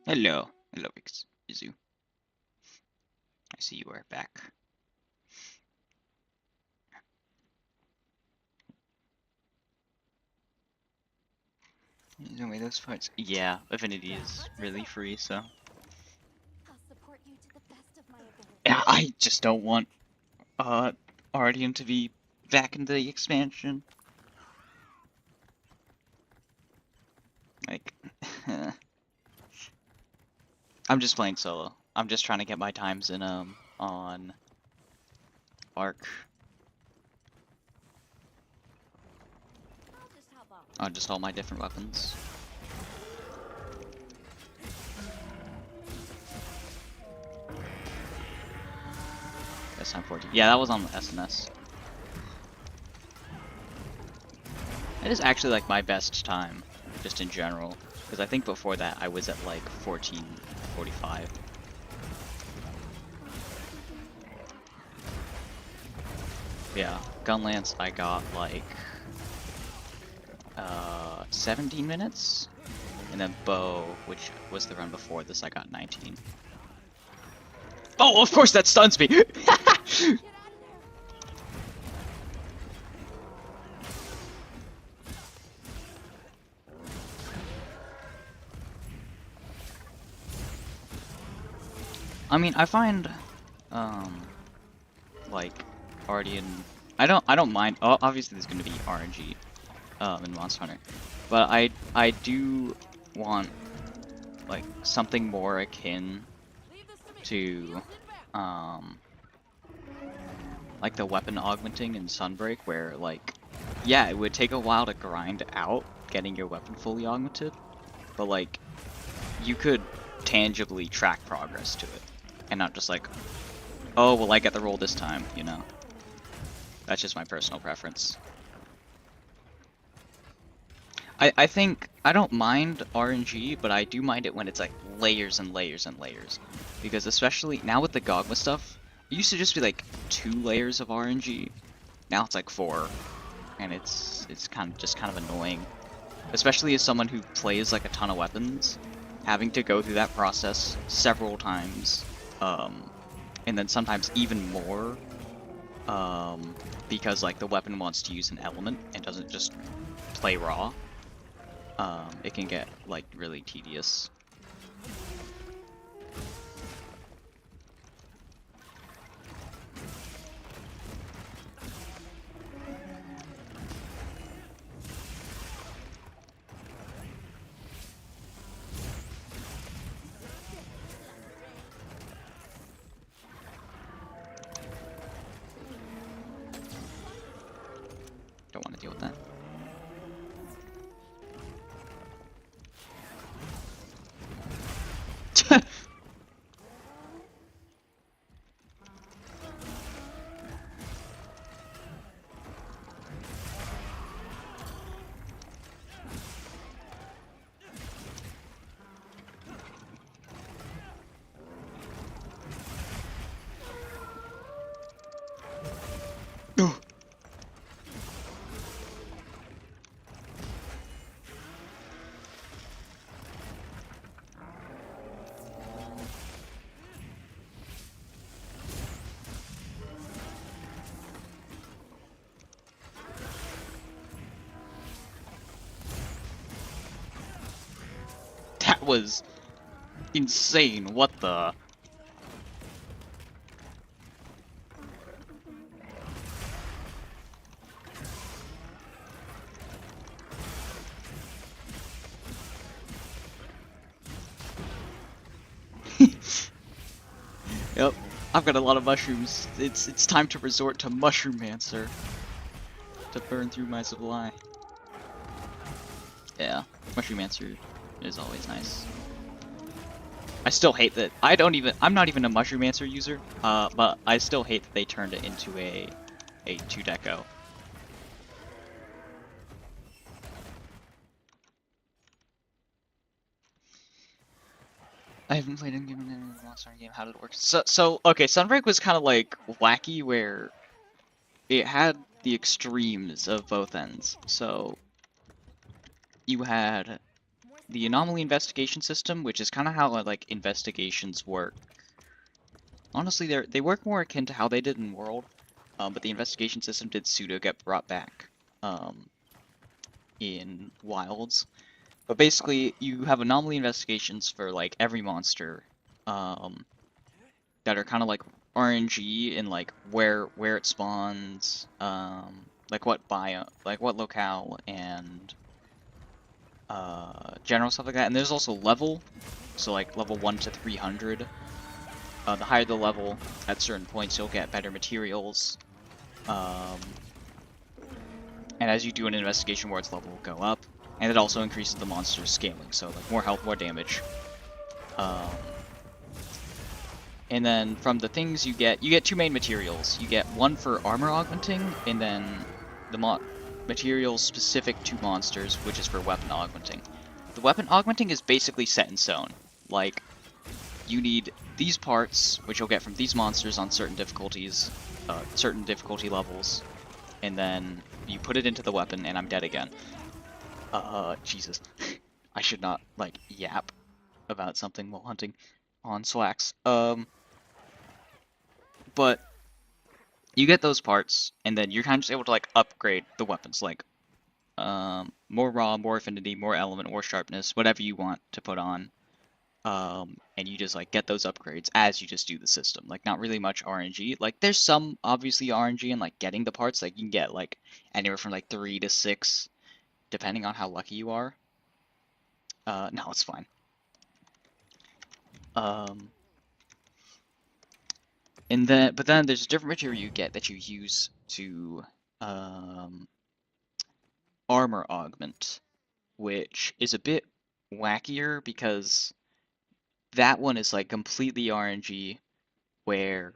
Hello. Hello, Izu. I see you are back. Anyway, those parts— Yeah, Affinity is really free, so... I'll support you to the best of my ability. Yeah, I just don't want, Ardian to be back in the expansion. Like, I'm just playing solo. I'm just trying to get my times in, on Ark. I'll just hop off. On just all my different weapons. That's time 14. Yeah, that was on the SNS. It is actually like my best time, just in general. Because I think before that I was at like 14:45. Yeah, Gunlance I got like 17 minutes, and then Bow, which was the run before this, I got 19. Oh, of course that stuns me! Get out of there! I mean, I find, um, like, already in, I don't mind, obviously there's gonna be RNG, in Monster Hunter, but I do want, like, something more akin Leave this to me. to, Shields inbound. um, like the weapon augmenting in Sunbreak, where, like, yeah, it would take a while to grind out getting your weapon fully augmented, but, like, you could tangibly track progress to it, and not just like, oh, well, I get the roll this time, you know? That's just my personal preference. I think, I don't mind RNG, but I do mind it when it's like layers and layers and layers. Because especially now with the Gogma stuff, it used to just be like 2 layers of RNG. Now it's like 4, and it's kind of annoying. Especially as someone who plays like a ton of weapons, having to go through that process several times, and then sometimes even more, because like the weapon wants to use an element and doesn't just play raw. It can get like really tedious. Don't want to deal with that. That was insane. What the? Yep, I've got a lot of mushrooms. It's time to resort to Mushroom-mancer to burn through my supply. Yeah, Mushroom-mancer is always nice. I still hate that. I'm not even a Mushroom-mancer user, but I still hate that they turned it into a 2-deco. I haven't played any game in a Monster Hunter game. How did it work? So okay, Sunbreak was kind of like wacky, where it had the extremes of both ends. So you had the anomaly investigation system, which is kind of how like investigations work. Honestly, they work more akin to how they did in World, but the investigation system did pseudo get brought back in Wilds. But basically, you have anomaly investigations for like every monster, that are kind of like RNG in like where it spawns, like what bio, like what locale, and general stuff like that. And there's also level, so like level 1 to 300. The higher the level, at certain points you'll get better materials. Um, and as you do an investigation more, its level will go up. And it also increases the monster's scaling, so like more health, more damage. Um, and then from the things you get 2 main materials. You get one for armor augmenting, and then the materials specific to monsters, which is for weapon augmenting. The weapon augmenting is basically set in stone. Like, you need these parts, which you'll get from these monsters on certain difficulties, certain difficulty levels, and then you put it into the weapon, and I'm dead again. Jesus. I should not, like, yap about something while hunting on Slacks. But you get those parts, and then you're kind of just able to, like, upgrade the weapons, like, more raw, more affinity, more element, more sharpness, whatever you want to put on. and you just like get those upgrades as you just do the system. Like not really much RNG. Like there's some obviously RNG in like getting the parts. Like you can get like anywhere from like 3 to 6, depending on how lucky you are. No, it's fine. Um, and then but then there's a different material you get that you use to um, armor augment, which is a bit wackier because that one is like completely RNG, where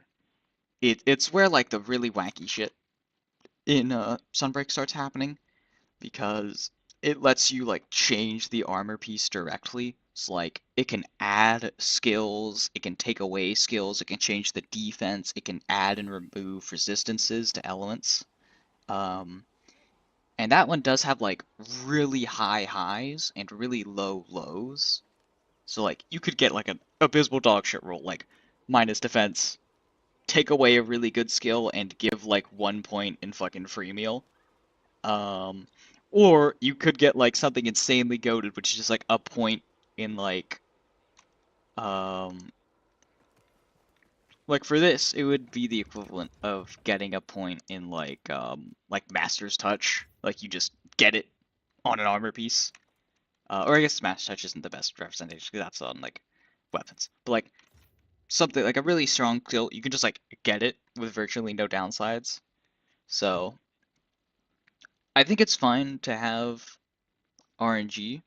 it's where like the really wacky shit in Sunbreak starts happening, because it lets you like change the armor piece directly. So like it can add skills, it can take away skills, it can change the defense, it can add and remove resistances to elements. Um, and that one does have like really high highs and really low lows. So like you could get like an abysmal dogshit roll, like minus defense, take away a really good skill and give like 1 point in fucking free meal. Um, or you could get like something insanely goated, which is just like a point in um like for this, it would be the equivalent of getting a point in like Master's Touch. Like you just get it on an armor piece. Or I guess Master's Touch isn't the best representation because that's on like weapons. But like something like a really strong skill, you can just like get it with virtually no downsides. So I think it's fine to have RNG,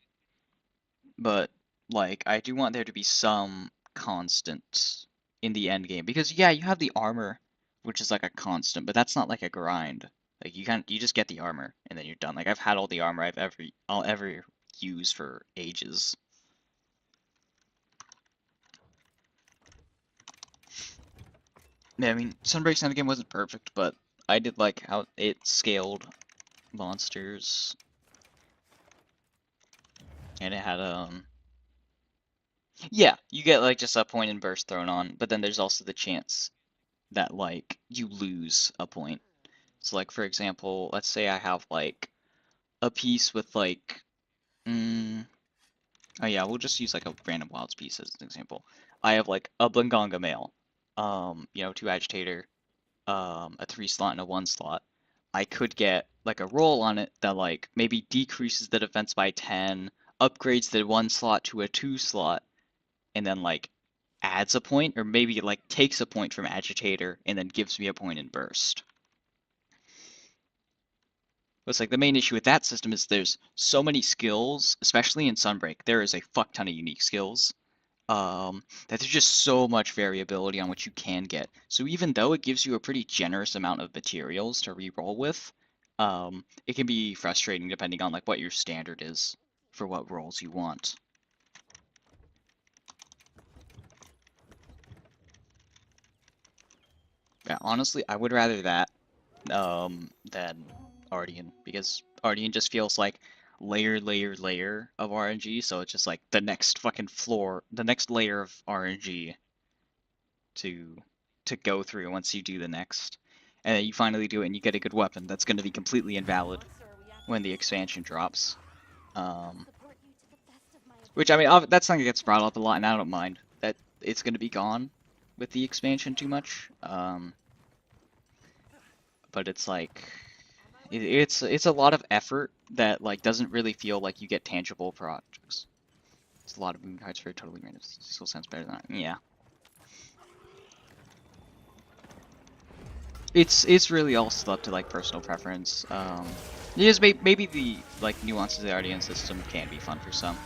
but like I do want there to be some constant in the end game, because yeah, you have the armor, which is like a constant, but that's not like a grind. Like you just get the armor and then you're done. Like I've had all the armor I'll ever use for ages. Yeah, I mean Sunbreak's endgame wasn't perfect, but I did like how it scaled monsters, and it had yeah, you get like just a point and burst thrown on, but then there's also the chance that like you lose a point. So like for example, let's say I have like a piece with like oh yeah, we'll just use like a random wilds piece as an example. I have like a Blinganga male, you know, 2 agitator, a 3 slot and a 1 slot. I could get like a roll on it that like maybe decreases the defense by 10, upgrades the 1 slot to a 2 slot, and then like adds a point, or maybe like takes a point from agitator and then gives me a point in burst. It's like the main issue with that system is there's so many skills, especially in Sunbreak. There is a fuck ton of unique skills. That there's just so much variability on what you can get. So even though it gives you a pretty generous amount of materials to re-roll with, it can be frustrating depending on like what your standard is for what rolls you want. Yeah, honestly, I would rather that than Ardian, because Ardian just feels like layer of RNG, so it's just like the next fucking floor, the next layer of RNG to go through once you do the next. And then you finally do it and you get a good weapon that's going to be completely invalid when the expansion drops. Um, which, I mean, that's something that gets brought up a lot, and I don't mind that it's going to be gone with the expansion too much. But it's like it's a lot of effort that like doesn't really feel like you get tangible projects. It's a lot of moving cards for a totally random. Still sounds better than that. Yeah. It's really all still up to like personal preference. Yes, maybe the like nuances of the RDN system can be fun for some.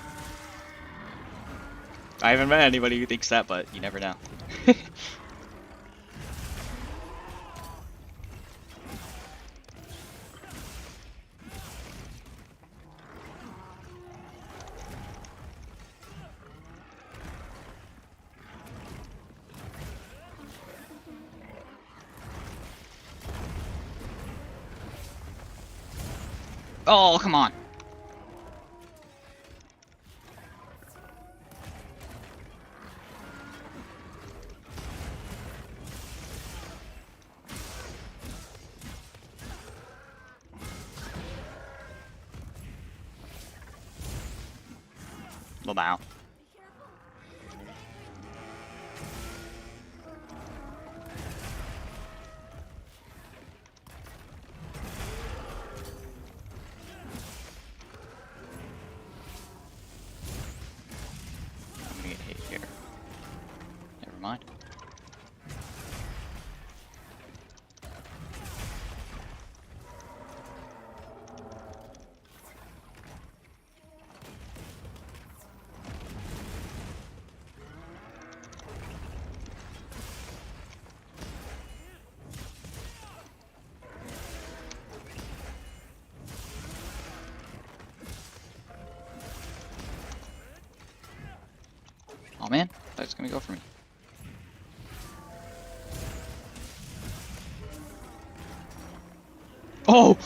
I haven't met anybody who thinks that, but you never know. Oh, come on. Lamau. mind. Oh man, that's gonna go for me. Oh!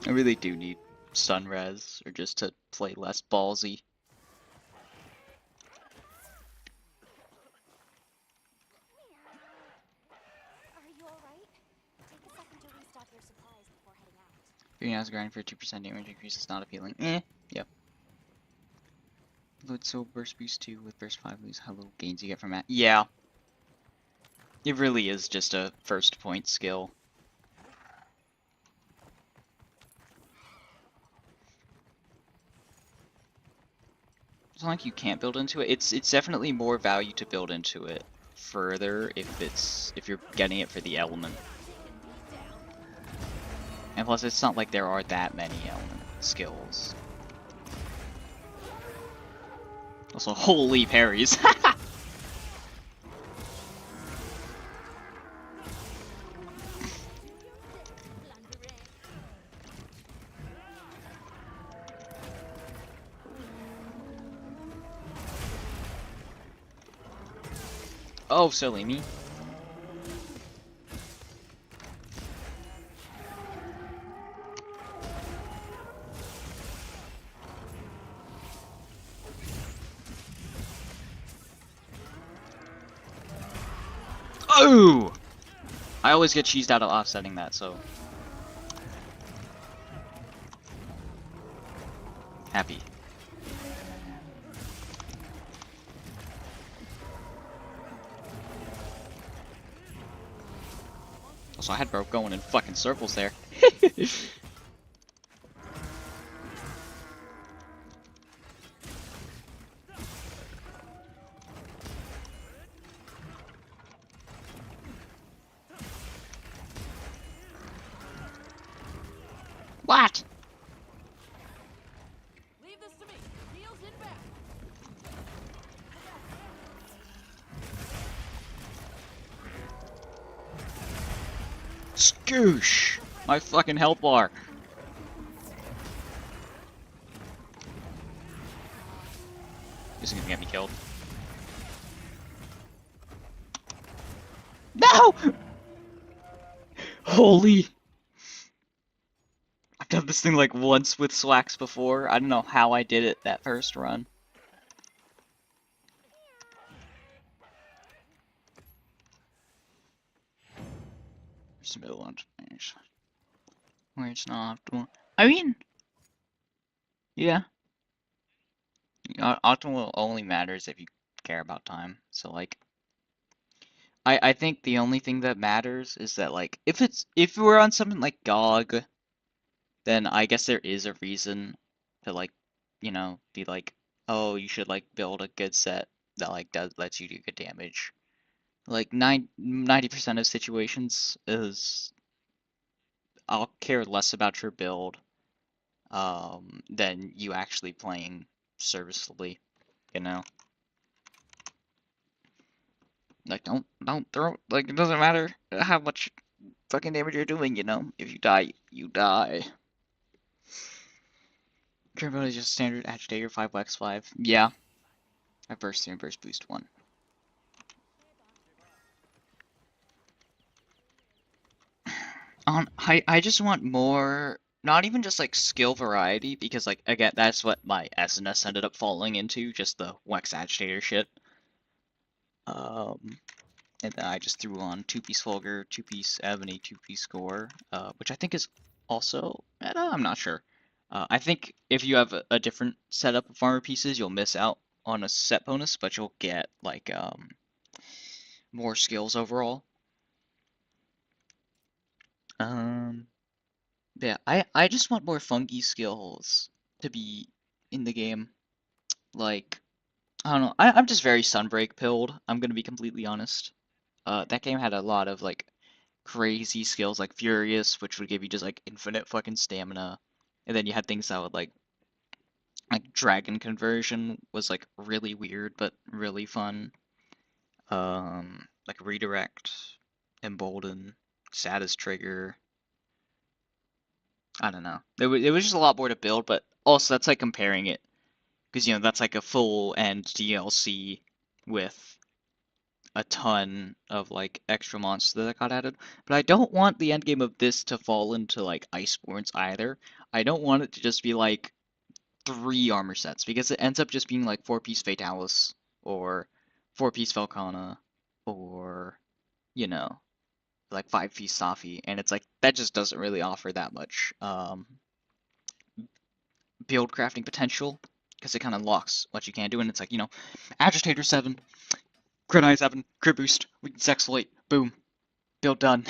I really do need stun res, or just to play less ballsy. Are you alright? Take a second to restock your supplies before heading out. Green eyes grind for 2% damage increase is not appealing. Eh, yep. Load so burst boost 2 with burst 5 lose hello gains you get from that. Yeah. It really is just a first point skill. It's not like you can't build into it. It's definitely more value to build into it further if you're getting it for the element. And plus it's not like there are that many element skills. Also, holy parries. Oh, silly me. Oh! I always get cheesed out of offsetting that, so. Happy. Also, I had Broke going in fucking circles there. What? Leave this to me. Heels inbound. Scoosh! My fucking health bar. This is gonna get me killed. No! Holy! I've done this thing like once with Swax before. I don't know how I did it that first run. Just a middle one. Where it's not optimal. I mean, yeah. Optimal only matters if you care about time. So like, I think the only thing that matters is that like, if we're on something like GOG, then I guess there is a reason to like, be like, oh, you should like build a good set that like lets you do good damage. Like 90% of situations is I'll care less about your build than you actually playing serviceably, you know? Like don't throw like it doesn't matter how much fucking damage you're doing, you know? If you die, you die. Current build is just standard agitator 5x5. Yeah. I burst 3 and burst boost 1. I just want more, not even just like skill variety, because like again that's what my SNS ended up falling into, just the Wex agitator shit. And then I just threw on 2-piece Fulgur, 2-piece Ebony, 2-piece Gore, which I think is also meta, I'm not sure. I think if you have a different setup of armor pieces, you'll miss out on a set bonus, but you'll get like more skills overall. Um, yeah, I just want more funky skills to be in the game. Like, I don't know. I'm just very Sunbreak pilled. I'm gonna be completely honest. That game had a lot of like crazy skills like Furious, which would give you just like infinite fucking stamina, and then you had things that would like Dragon Conversion was like really weird but really fun. Like Redirect, Embolden, Status Trigger. I don't know. It was just a lot more to build, but also that's like comparing it because that's like a full end DLC with a ton of like extra monsters that got added. But I don't want the end game of this to fall into like Iceborne's either. I don't want it to just be like 3 armor sets because it ends up just being like 4-piece Fatalis or 4-piece Velkhana or you know like 5-piece Safi, and it's like that just doesn't really offer that much build crafting potential because it kind of locks what you can do, and it's like Agitator 7, Crit Eye 7, Crit Boost, Weakness Exploit, boom, build done.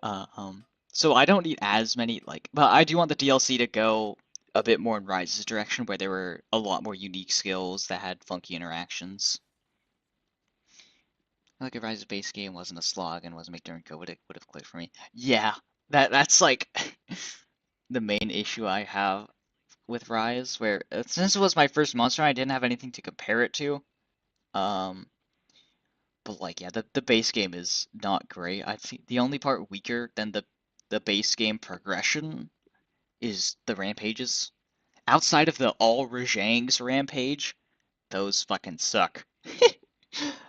uh, um, so I don't need as many but I do want the DLC to go a bit more in Rise's direction, where there were a lot more unique skills that had funky interactions. Like if Rise's base game wasn't a slog and wasn't made during COVID, it would have clicked for me. Yeah, that's like the main issue I have with Rise, where since it was my first monster, I didn't have anything to compare it to. Um, but like, yeah, the base game is not great. I think the only part weaker than the base game progression is the rampages. Outside of the all Rajang's rampage, those fucking suck.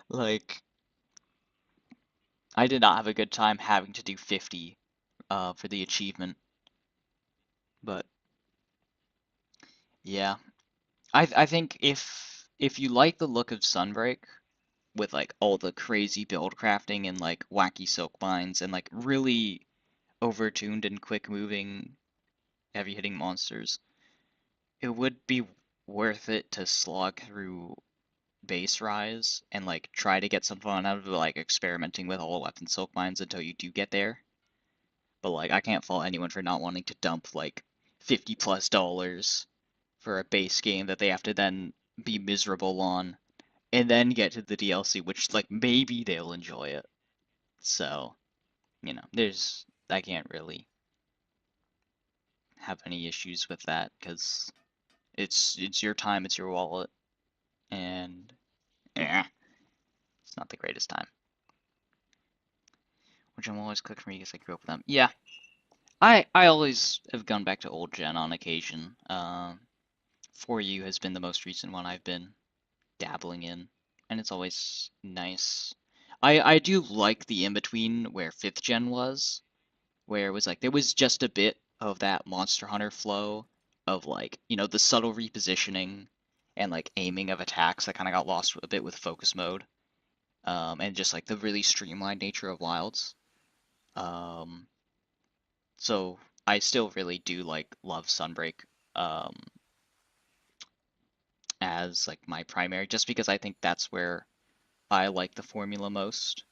Like, I did not have a good time having to do 50 for the achievement. But yeah, I think if you like the look of Sunbreak with like all the crazy build crafting and like wacky silk mines and like really overtuned and quick moving heavy hitting monsters, it would be worth it to slog through base rise and like try to get some fun out of like experimenting with all weapon silk mines until you do get there. But like I can't fault anyone for not wanting to dump like $50+ for a base game that they have to then be miserable on and then get to the DLC, which like maybe they'll enjoy it. So, there's I can't really have any issues with that because it's your time, it's your wallet, and yeah, it's not the greatest time. Which I'm always click for me because I grew up with them. Yeah, I always have gone back to old gen on occasion. For You has been the most recent one I've been dabbling in, and it's always nice. I do like the in between where 5th gen was, where it was like there was just a bit of that Monster Hunter flow of like, the subtle repositioning and like aiming of attacks that kind of got lost a bit with focus mode. And just like the really streamlined nature of Wilds. Um, so I still really do like love Sunbreak um, as like my primary, just because I think that's where I like the formula most.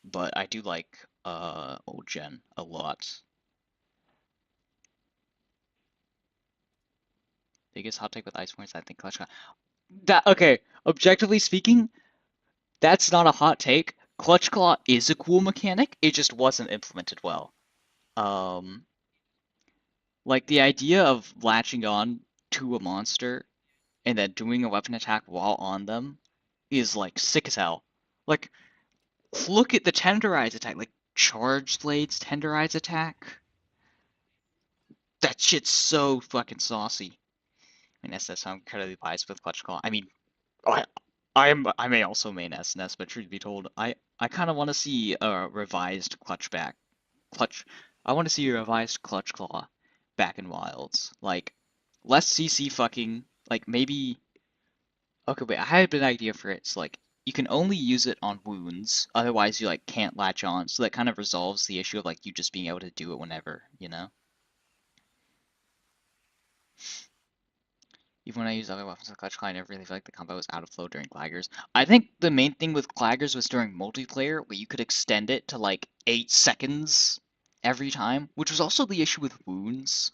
But I do like old gen a lot. Biggest hot take with Ice Points, I think Clutch. That okay. Objectively speaking, that's not a hot take. Clutch Claw is a cool mechanic. It just wasn't implemented well. Um, like the idea of latching on to a monster and then doing a weapon attack while on them is like sick as hell. Like, look at the tenderize attack, like Charge Blade's tenderize attack. That shit's so fucking saucy. I mean, SS, I'm incredibly biased with Clutch Claw. I mean, I I may also main SNS, but truth be told, I kind of want to see a revised clutch. I want to see a revised Clutch Claw back in Wilds, like less CC fucking, like maybe. Okay, wait, I had an idea for it. It's like you can only use it on wounds, otherwise you like can't latch on. So that kind of resolves the issue of like you just being able to do it whenever, you know? Even when I use other weapons like Clutch Claw, I never really felt like the combo was out of flow during Claggers. I think the main thing with Claggers was during multiplayer, where you could extend it to like 8 seconds every time, which was also the issue with wounds,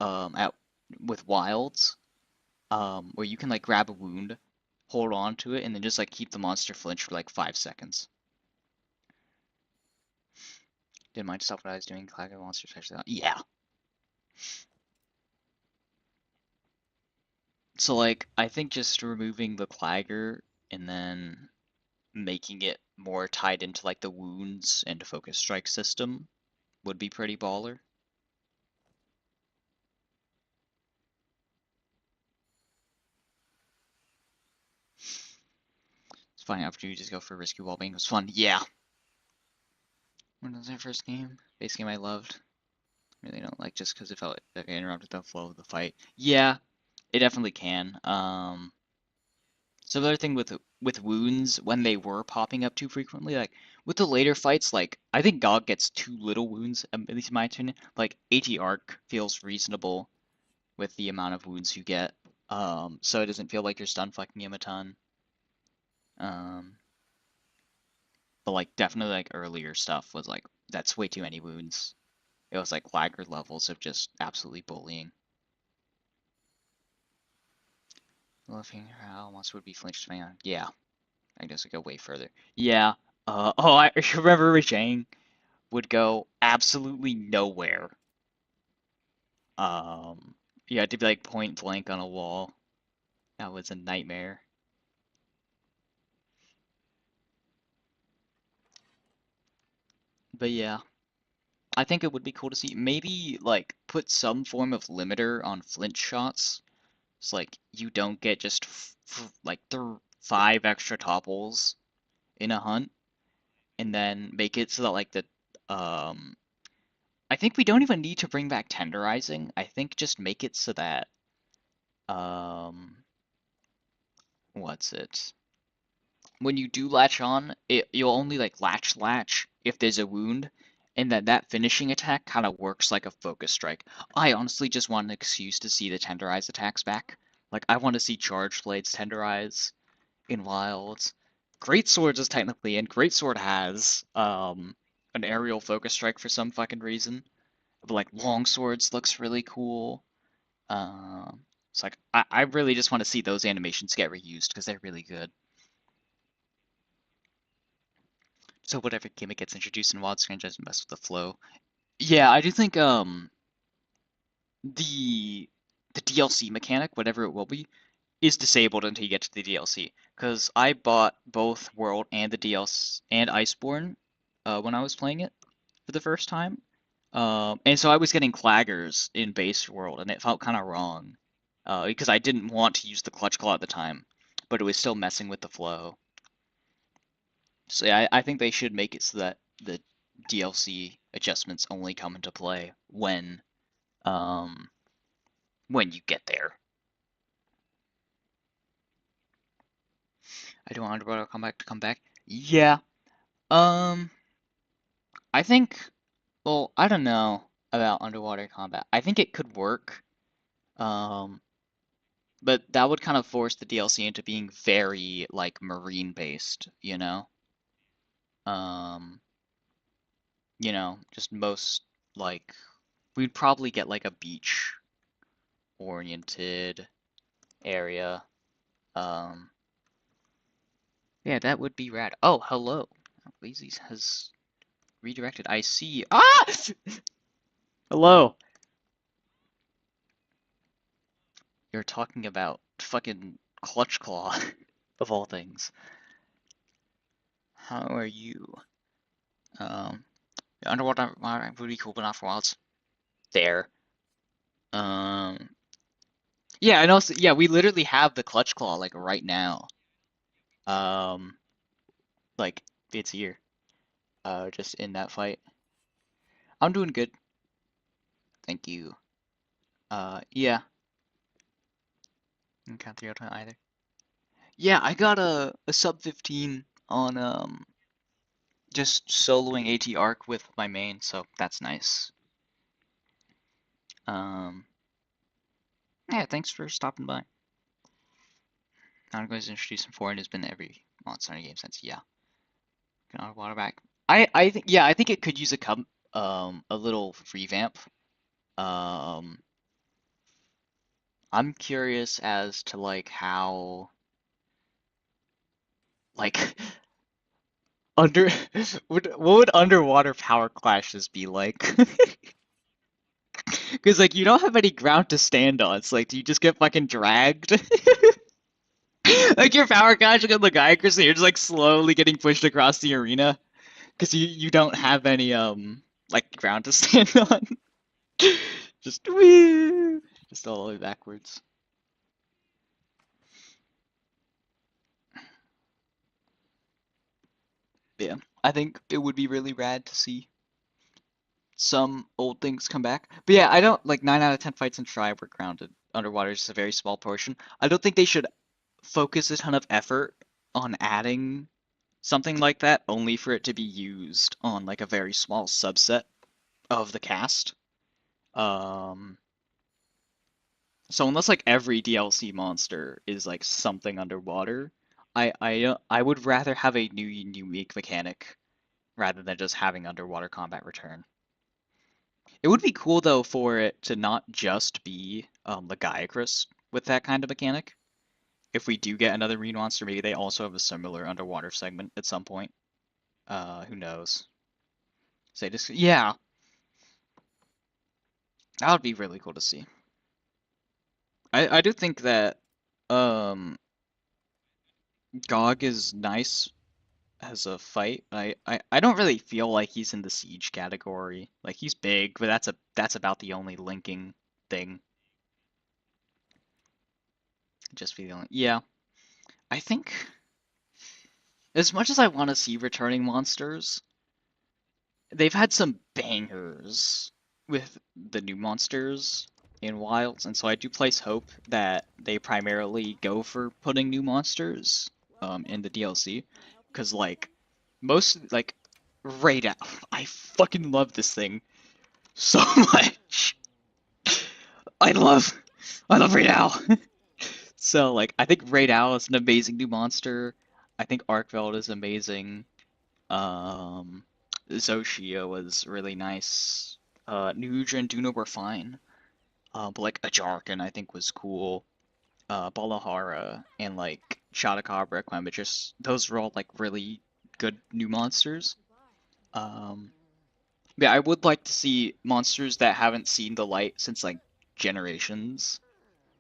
at with Wilds. where you can like grab a wound, hold on to it, and then just like keep the monster flinch for like 5 seconds. Didn't mind stop what I was doing. Clagger monster touchdown. Yeah. So like I think just removing the Clagger and then making it more tied into like the wounds and focus strike system would be pretty baller. It's fine after you just go for risky wallbang. It was fun. Yeah. When was our first game? Base game I loved. Really don't like just because it felt like I interrupted the flow of the fight. Yeah, it definitely can. So the other thing with wounds when they were popping up too frequently, like with the later fights, like I think GOG gets too little wounds, at least in my opinion. Like AT Ark feels reasonable with the amount of wounds you get. So it doesn't feel like you're stun fucking him a ton. Um, but like definitely like earlier stuff was like that's way too many wounds. It was like laggard levels of just absolutely bullying. Loving how monster would be flinched man. Yeah, I guess I go way further. Yeah. Oh, I remember Rajang would go absolutely nowhere. Um, you had to be like point blank on a wall. That was a nightmare. But yeah, I think it would be cool to see maybe like put some form of limiter on flint shots. It's like you don't get just like 5 extra topples in a hunt, and then make it so that like the um I think we don't even need to bring back tenderizing. I think just make it so that um what's it? When you do latch on, you'll only like latch if there's a wound, and then that finishing attack kind of works like a focus strike. I honestly just want an excuse to see the tenderize attacks back. Like I want to see charge blades tenderize in wilds. Great swords is technically in. Great sword has an aerial focus strike for some fucking reason. But like long swords looks really cool. It's like I really just want to see those animations get reused because they're really good. So whatever gimmick gets introduced in Wild franchise mess with the flow. Yeah, I do think the the DLC mechanic, whatever it will be, is disabled until you get to the DLC. Because I bought both World and the DLC and Iceborne when I was playing it for the first time. And so I was getting claggers in base world, and it felt kind of wrong because I didn't want to use the clutch claw at the time, but it was still messing with the flow. So yeah, I think they should make it so that the DLC adjustments only come into play um, when you get there. I don't want Underwater Combat to come back. Yeah. Um, I think. Well, I don't know about underwater combat. I think it could work. Um, but that would kind of force the DLC into being very like marine based, you know? Um, just most like we'd probably get like a beach oriented area. Um, yeah, that would be rad. Oh, hello. Lazy has redirected. I see. Ah! Hello. You're talking about fucking Clutch Claw of all things. How are you? Um, underwater would be cool, but not for wilds. There. Um, yeah, and also, yeah, we literally have the Clutch Claw like right now. Um, like it's here. Just in that fight. I'm doing good, thank you. Yeah, didn't count the time either. Yeah, I got a sub 15 on just soloing AT Ark with my main, so that's nice. Um, yeah, thanks for stopping by. I'm going to introduce some foreign has been every Monster Hunter game since yeah. Can water back. I think yeah, I think it could use a little revamp. Um I'm curious as to like how like under what would underwater power clashes be like? Because like you don't have any ground to stand on. It's like do you just get fucking dragged? Like your power clashing on the Geiger, and you're just like slowly getting pushed across the arena because you don't have any like ground to stand on. Just woo, just all the way backwards. Yeah, I think it would be really rad to see some old things come back. But yeah, I don't like 9 out of 10 fights in Try were grounded. Underwater is just a very small portion. I don't think they should focus a ton of effort on adding something like that only for it to be used on like a very small subset of the cast. Um, so unless like every DLC monster is like something underwater, I would rather have a new unique mechanic rather than just having underwater combat return. It would be cool though for it to not just be the Gaiacrus with that kind of mechanic. If we do get another marine monster, maybe they also have a similar underwater segment at some point. Who knows? Say just yeah, that would be really cool to see. I do think that um Gog is nice as a fight. I don't really feel like he's in the siege category. Like he's big, but that's about the only linking thing. Just be the only yeah. I think as much as I want to see returning monsters, they've had some bangers with the new monsters in Wilds, and so I do place hope that they primarily go for putting new monsters in the DLC, because like most like Raid Out, I fucking love this thing so much. I love I love Raid Out. So like I think Raid Out is an amazing new monster. I think Arkveld is amazing. Um, Zoshia was really nice. Nuja and Duna were fine. But like Ajarkan I think was cool. Balahara and like Shadakabra, Clematis, those were all like really good new monsters. Um, yeah, I would like to see monsters that haven't seen the light since like generations.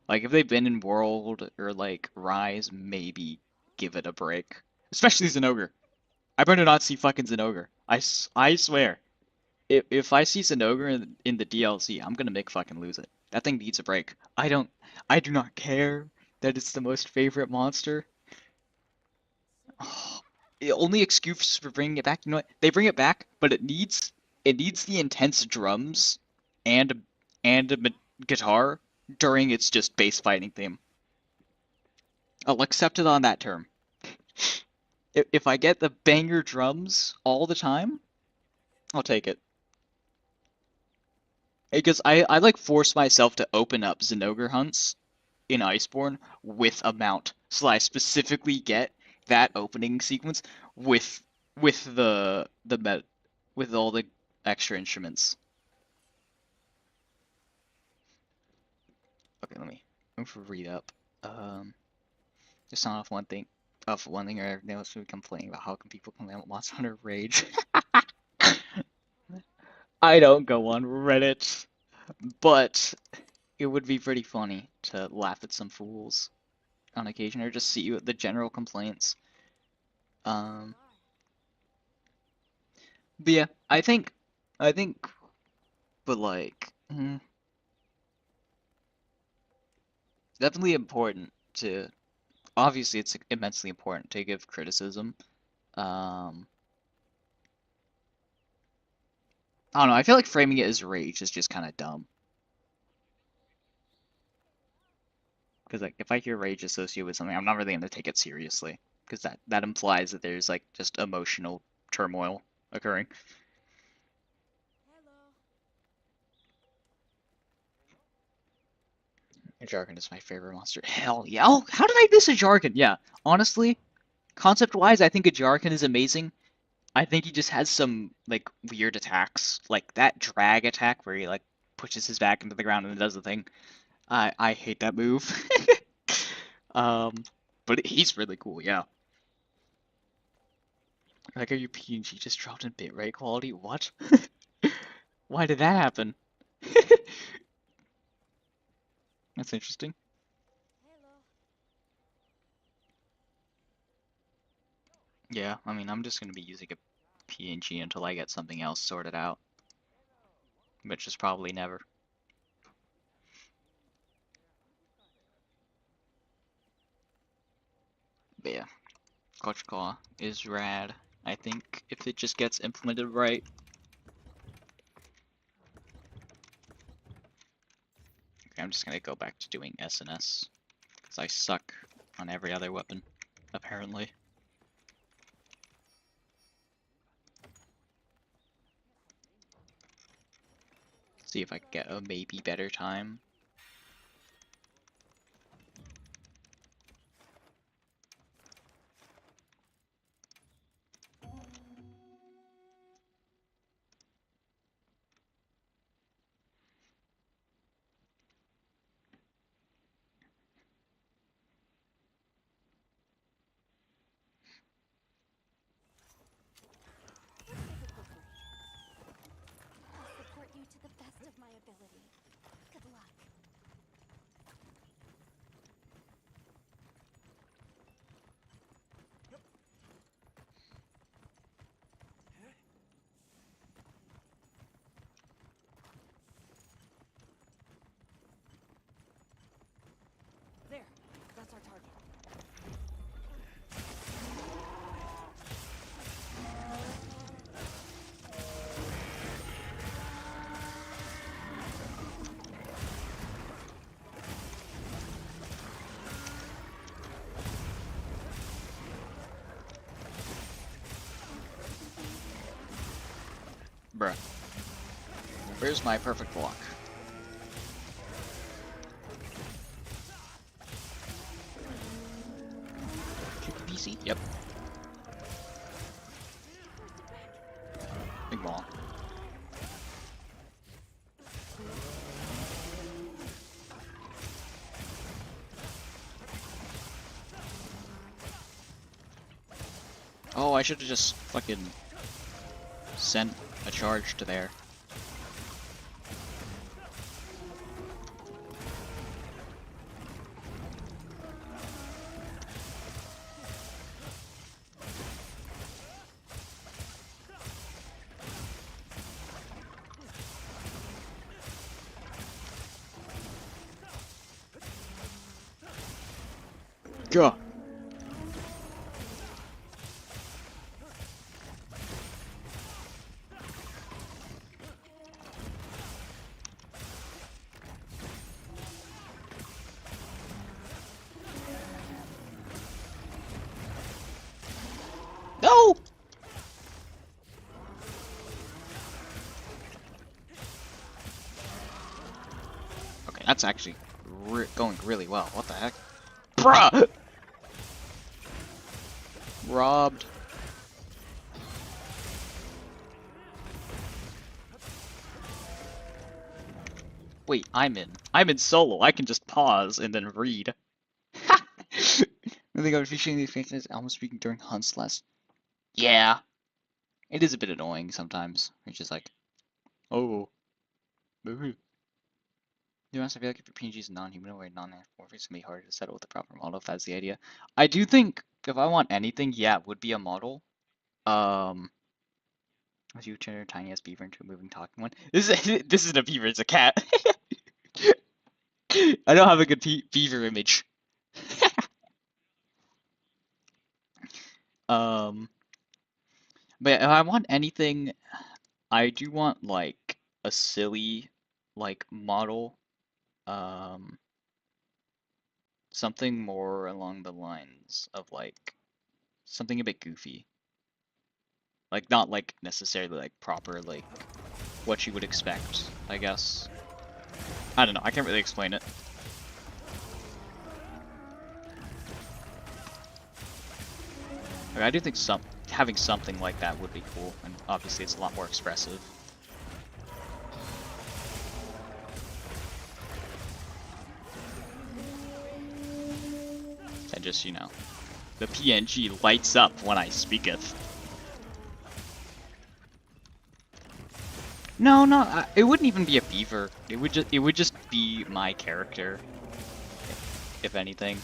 Like if they've been in World or like Rise, maybe give it a break. Especially Zenogre. I better not see fucking Zenogre. I swear. If I see Zenogre in the DLC, I'm gonna make fucking lose it. That thing needs a break. I do not care that it's the most favorite monster. Oh, the only excuse for bringing it back, you know what? They bring it back, but it needs the intense drums and and a guitar during its just bass fighting theme. I'll accept it on that term. If I get the banger drums all the time, I'll take it. Because I like force myself to open up Zenogre hunts in Iceborne with a mount, so I specifically get that opening sequence with the met with all the extra instruments. Okay, let me read up. Um, just not off one thing. Of one thing or everything else we complain about how can people complain about Monster Hunter Rage. I don't go on Reddit, but it would be pretty funny to laugh at some fools on occasion or just see the general complaints. Um, but yeah, I think, but like, definitely important to. Obviously, it's immensely important to give criticism. Um, I don't know. I feel like framing it as rage is just kind of dumb. Because like, if I hear rage associated with something, I'm not really gonna take it seriously. Because that implies that there's like just emotional turmoil occurring. A Jargon is my favorite monster. Hell yeah. Oh, how did I miss a Jargon? Yeah. Honestly, concept-wise, I think a Jargon is amazing. I think he just has some like weird attacks, like that drag attack where he like pushes his back into the ground and does the thing. I hate that move. Um, but he's really cool, yeah. Like, are your PNG just dropped in bitrate quality? What? Why did that happen? That's interesting. Hello. Yeah, I mean, I'm just gonna be using a PNG until I get something else sorted out, which is probably never. But yeah, Clutch Claw is rad. I think if it just gets implemented right. Okay, I'm just gonna go back to doing SNS, because I suck on every other weapon, apparently. See if I can get a maybe better time. I'll support you to the best of my ability. Good luck. There. That's our target. Bruh. Where's my perfect block? PC? Yep. Big ball. Oh, I should have just fucking sent a charge to there. Go. No! Okay, that's actually going really well. What the heck? Bruh! Robbed. Wait, I'm in solo. I can just pause and then read. I think I was featuring these faces almost speaking during hunts less. Yeah, it is a bit annoying sometimes. It's just like, oh, boo. To be honest, I feel like if your PNG is non-humanoid, non-anthropomorphic, it's gonna be harder to settle with the proper model if that's the idea. I do think if I want anything, yeah, it would be a model. As you turn a tiny ass beaver into a moving talking one. This isn't a beaver, it's a cat. I don't have a good beaver image. um, but if I want anything, I do want like a silly like model. Um, something more along the lines of like something a bit goofy. Like not like necessarily like proper like what you would expect, I guess. I don't know, I can't really explain it. Like, I do think having something like that would be cool, and obviously it's a lot more expressive. And just, you know, the PNG lights up when I speaketh. No, it wouldn't even be a beaver. It would just be my character, if anything.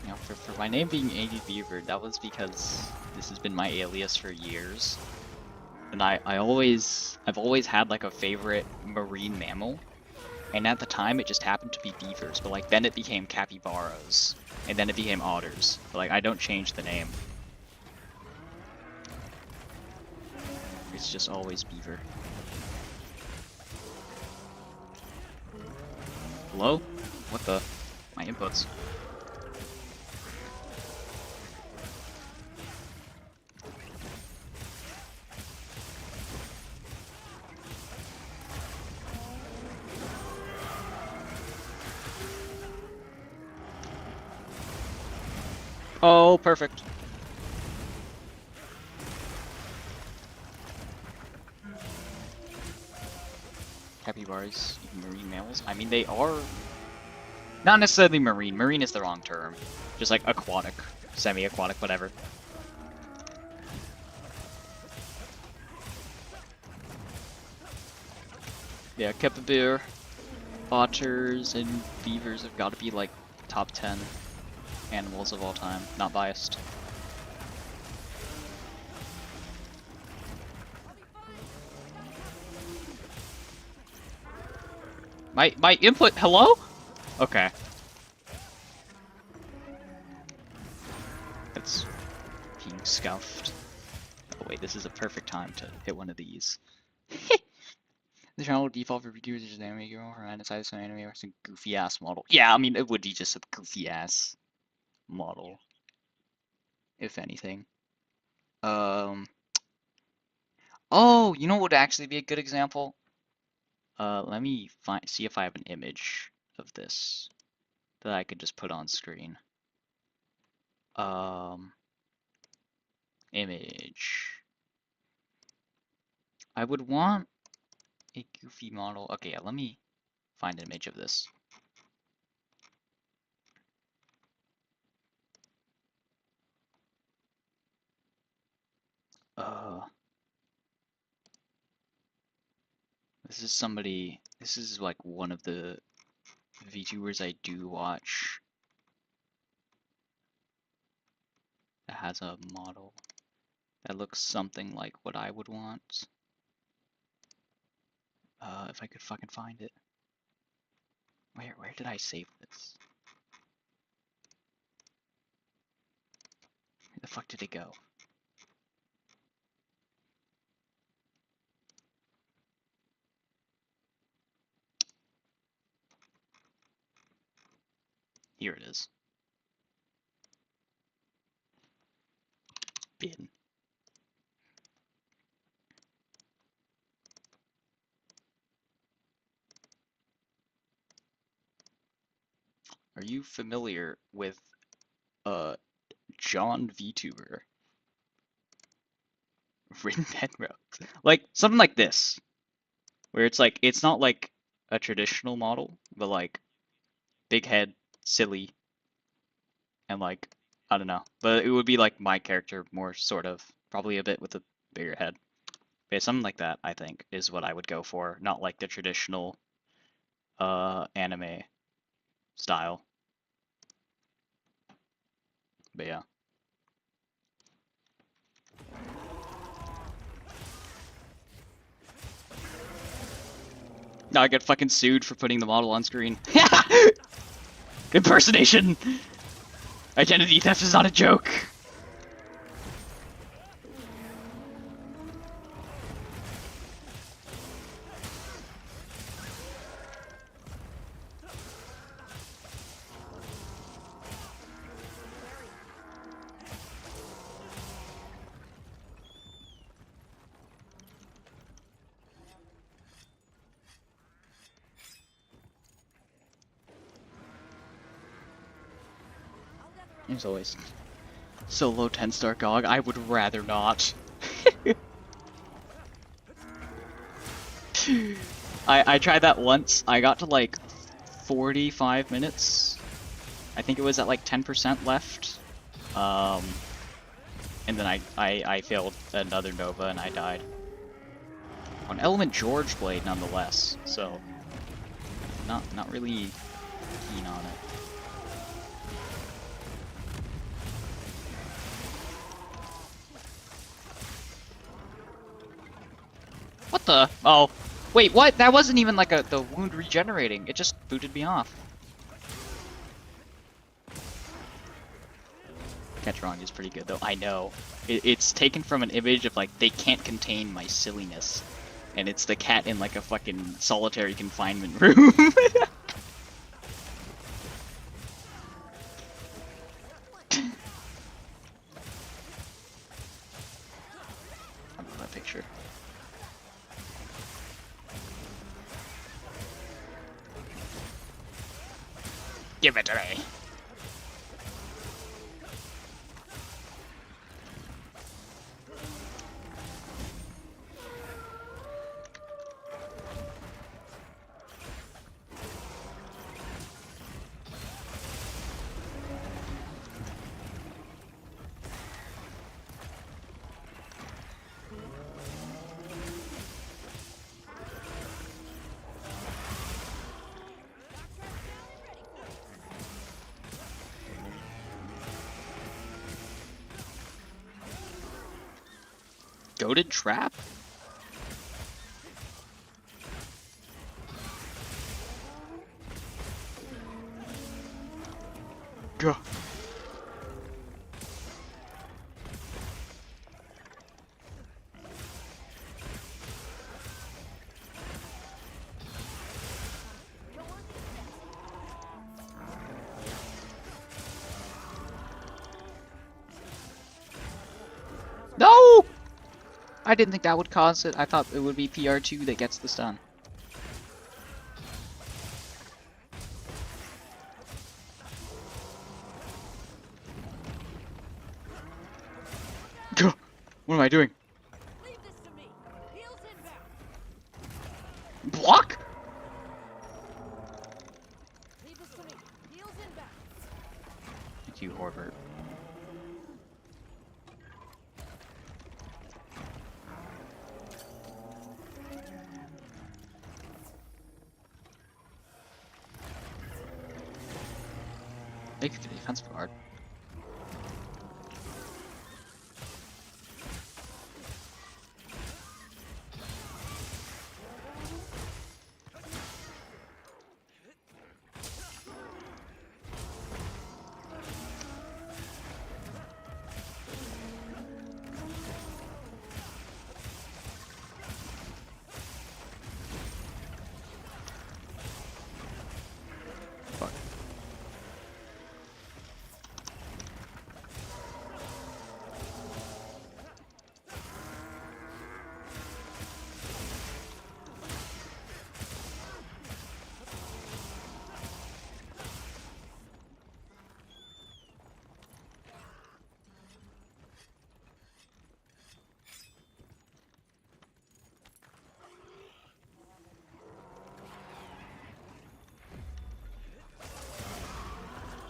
You know, for my name being AT Beaver, that was because this has been my alias for years. And I've always had like a favorite marine mammal. And at the time, it just happened to be beavers, but like then it became capybaras, and then it became otters. But like I don't change the name. It's just always beaver. Hello? What the? My inputs. Oh, perfect. Capybaras, even marine mammals. I mean, they are not necessarily marine. Marine is the wrong term. Just like aquatic, semi-aquatic, whatever. Yeah, capybara, otters, and beavers have got to be like top 10 animals of all time. Not biased. My input, hello? Okay. It's being scuffed. Oh wait, this is a perfect time to hit one of these. The channel would default for viewers just anime girl or decided some anime or some goofy ass model. Yeah, I mean it would be just a goofy ass model, if anything. Oh, you know what would actually be a good example? Let me see if I have an image of this that I could just put on screen. Image. I would want a goofy model. Okay, yeah, let me find an image of this. This is somebody, this is like one of the VTubers I do watch that has a model that looks something like what I would want. If I could fucking find it. Where did I save this? Where the fuck did it go? Here it is. Bin. Are you familiar with John VTuber? Written Penrose. Like something like this. Where it's like it's not like a traditional model, but like big head, silly, and like I don't know. But it would be like my character more sort of. Probably a bit with a bigger head. Yeah, something like that, I think, is what I would go for, not like the traditional anime style. But yeah. Now I get fucking sued for putting the model on screen. Impersonation! Identity theft is not a joke! As always. Solo 10-star GOG, I would rather not. I tried that once. I got to like 45 minutes. I think it was at like 10% left. And then I failed another Nova and I died. An Element George Blade nonetheless, so not really keen on it. What the? Oh, wait, what? That wasn't even like the wound regenerating. It just booted me off. Catch Wrong is pretty good though. I know. It's taken from an image of like they can't contain my silliness, and it's the cat in like a fucking solitary confinement room. I love that picture. Give it to me. Goated trap? Go. No! I didn't think that would cause it. I thought it would be PR2 that gets the stun. Go! What am I doing? Leave this to me. Heels inbound. Block? Leave this to me. Heels inbound. Thank you, Horbert. Thank you for the defensive guard. Fuck.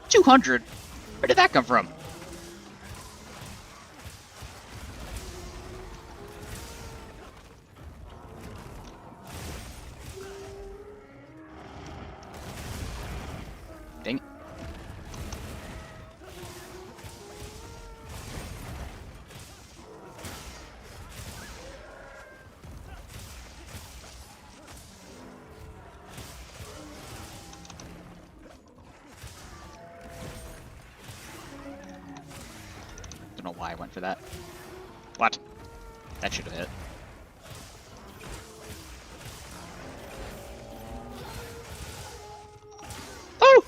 $200? Where did that come from? Dang it. Don't know why I went for that. What? That should have hit. Oh!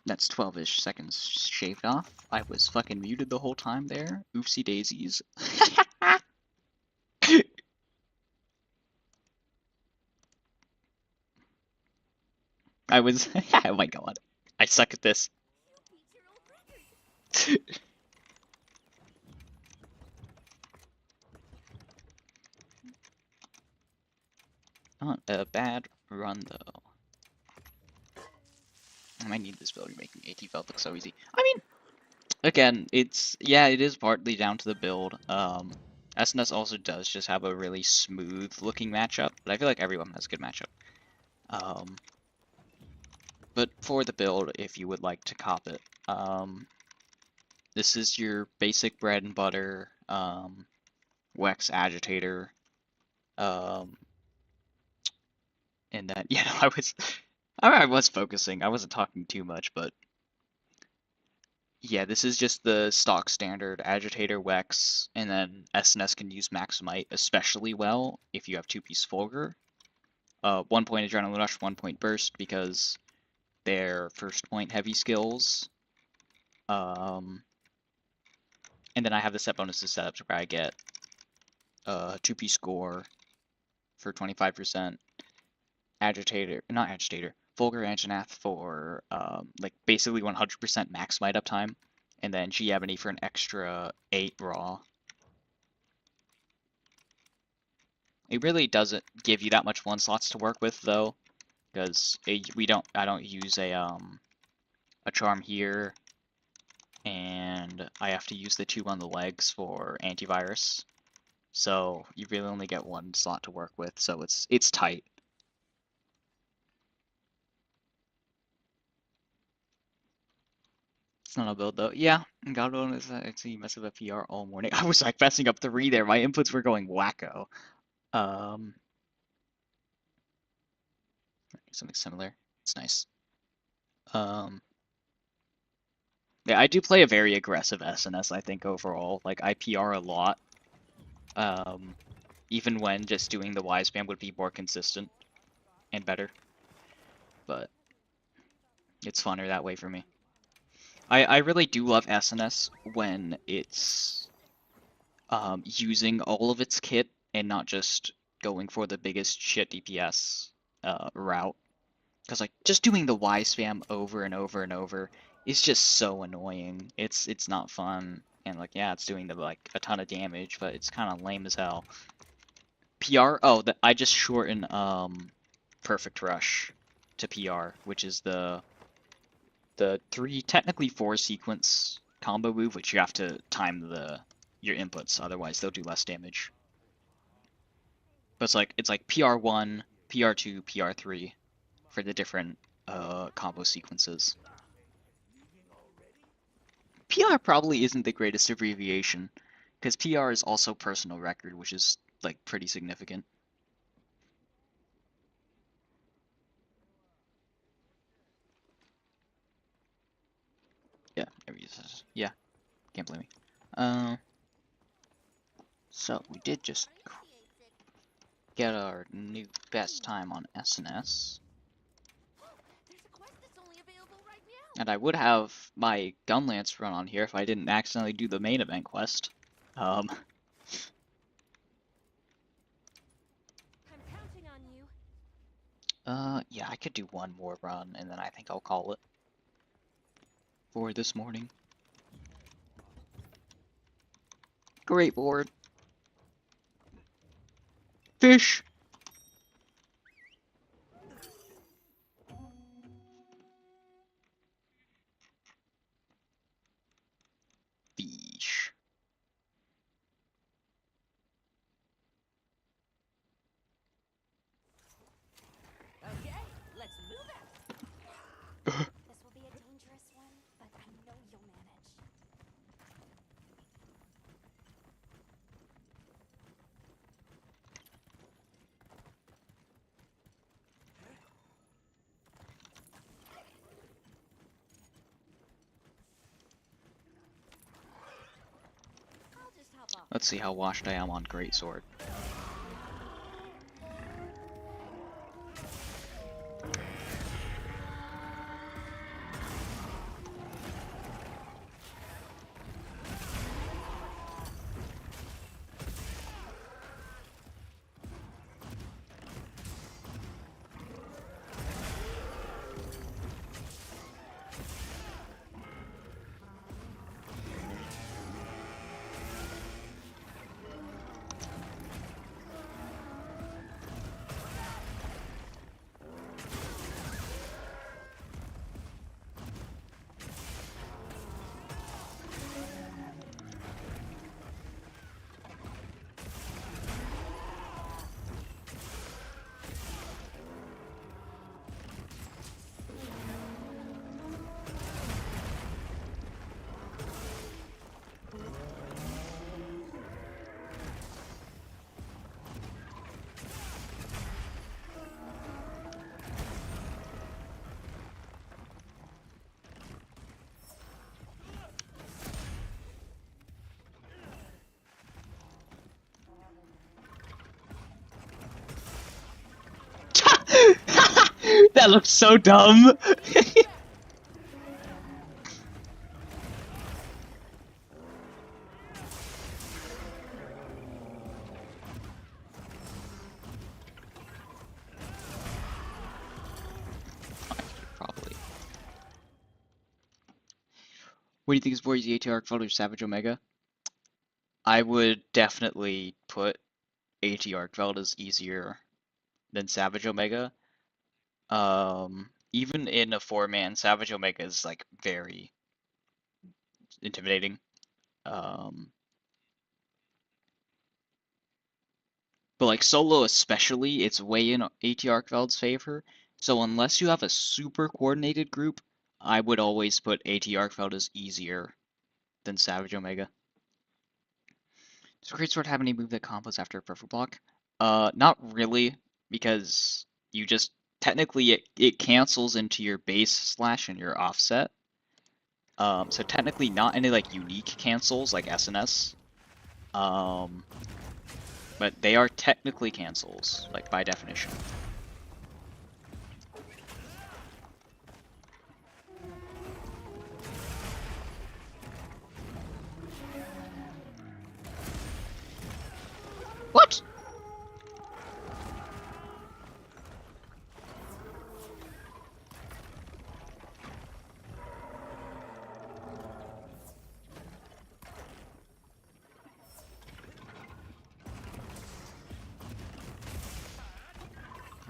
That's 12-ish seconds shaved off. I was fucking muted the whole time there. Oopsie daisies. I was. Oh my god. I suck at this. Not a bad run though. I might need this build. You're making AT felt look so easy. I mean, again, it is partly down to the build. SNS also does just have a really smooth looking matchup, but I feel like everyone has a good matchup. But for the build, if you would like to cop it, this is your basic bread and butter Wex agitator. And then yeah, no, I was focusing. I wasn't talking too much, but yeah, this is just the stock standard agitator Wex, and then SNS can use Maximite especially well if you have two-piece Fulgur. 1 point Adrenaline Rush, 1 point Burst because they're first point heavy skills. And then I have the set bonuses setups where I get 2-piece Score for 25%, not Agitator, Fulgur Anjanath for like basically 100% Maximite uptime, and then G-Ebony for an extra 8 raw. It really doesn't give you that much one slots to work with though, because I don't use a charm here, and I have to use the 2 on the legs for antivirus. So you really only get 1 slot to work with, so it's tight. It's not a build though. Yeah, Godwin is actually mess up a PR all morning. I was like messing up 3 there. My inputs were going wacko. Something similar. It's nice. Yeah, I do play a very aggressive SNS, I think, overall. Like, I PR a lot. Even when just doing the Y spam would be more consistent and better. But it's funner that way for me. I really do love SNS when it's using all of its kit and not just going for the biggest shit DPS route. Because like just doing the Y spam over and over and over is just so annoying. It's not fun, and like yeah, it's doing like a ton of damage, but it's kind of lame as hell. PR. Oh, I just shorten Perfect Rush to PR, which is the 3, technically 4 sequence combo move, which you have to time your inputs, otherwise they'll do less damage. But it's like PR1, PR2, PR3 for the different combo sequences. PR probably isn't the greatest abbreviation, because PR is also personal record, which is like pretty significant. Yeah, yeah, can't blame me. So we did just get our new best time on SNS. And I would have my Gunlance run on here if I didn't accidentally do the main event quest. I'm counting on you. Yeah, I could do 1 more run, and then I think I'll call it for this morning. Great board. Fish! Fish. Okay, let's move out. This will be a dangerous one, but I know you'll manage. I'll just hop off. Let's see how washed I am on Greatsword. That looks so dumb. Probably. What do you think is more easy, AT Ark Vault or Savage Omega? I would definitely put AT Arc Vault as easier than Savage Omega. Even in a 4-man, Savage Omega is like very intimidating. But like solo especially, it's way in AT Arc Valve's favor. So unless you have a super coordinated group, I would always put AT Arc Valve as easier than Savage Omega. Does Greatsword have any move that combos after a perfect block? Not really, because you just technically it cancels into your base slash and your offset. So technically not any like unique cancels like SNS. But they are technically cancels, like by definition. What?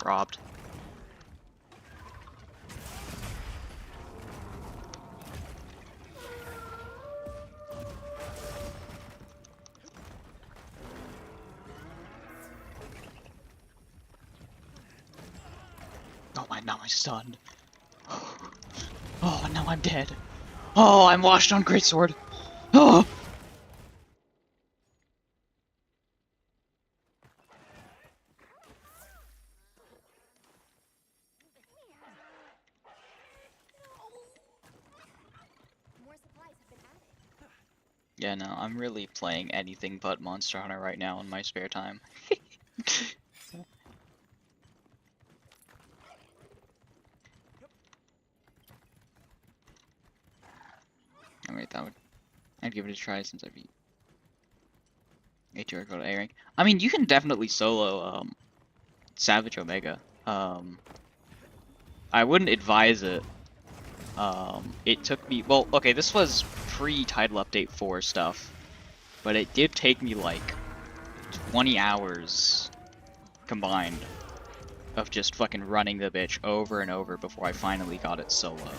Robbed. Oh my, now I'm stunned. Oh, now I'm dead. Oh, I'm washed on Greatsword. Oh! More supplies have been added. Yeah, no, I'm really playing anything but Monster Hunter right now in my spare time. Alright, I'd give it a try since I beat AT Arc A rank. I mean, you can definitely solo Savage Omega. I wouldn't advise it. It took me, well, okay, this was pre-Title Update 4 stuff, but it did take me like 20 hours combined of just fucking running the bitch over and over before I finally got it solo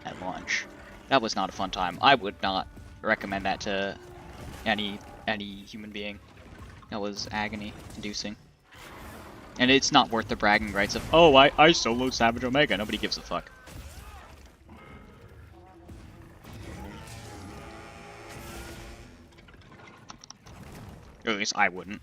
at launch. That was not a fun time. I would not recommend that to any human being. That was agony inducing. And it's not worth the bragging rights of, oh, I solo Savage Omega. Nobody gives a fuck. Or at least I wouldn't.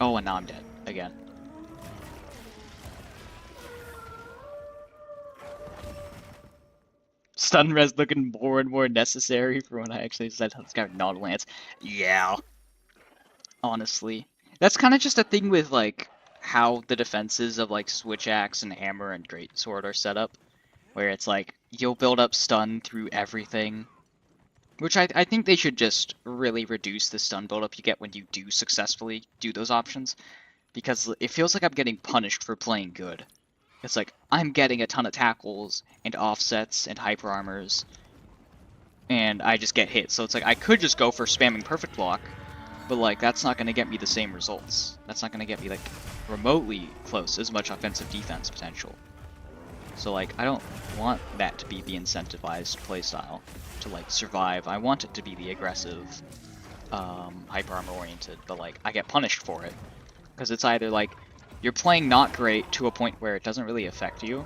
Oh, and now I'm dead again. Stun res looking more and more necessary for when I actually said this guy not Lance. Yeah. Honestly. That's kind of just a thing with like how the defenses of like Switch Axe and Hammer and Greatsword are set up. Where it's like you'll build up stun through everything. Which I think they should just really reduce the stun buildup you get when you do successfully do those options. Because it feels like I'm getting punished for playing good. It's like, I'm getting a ton of tackles, and offsets, and hyper armors, and I just get hit. So it's like, I could just go for spamming perfect block, but like, that's not going to get me the same results. That's not going to get me like, remotely close as much offensive defense potential. So like, I don't want that to be the incentivized playstyle to like, survive. I want it to be the aggressive, hyper armor oriented, but like, I get punished for it. Because it's either like, you're playing not great to a point where it doesn't really affect you.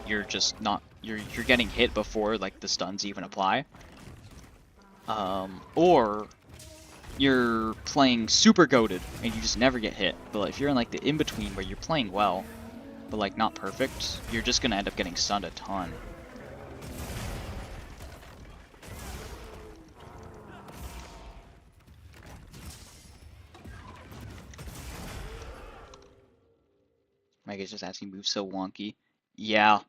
You're just not, you're getting hit before like the stuns even apply. Or you're playing super goated and you just never get hit. But if you're in like the in-between where you're playing well, but like not perfect, you're just gonna end up getting stunned a ton. My guy's just asking, moves so wonky. Yeah,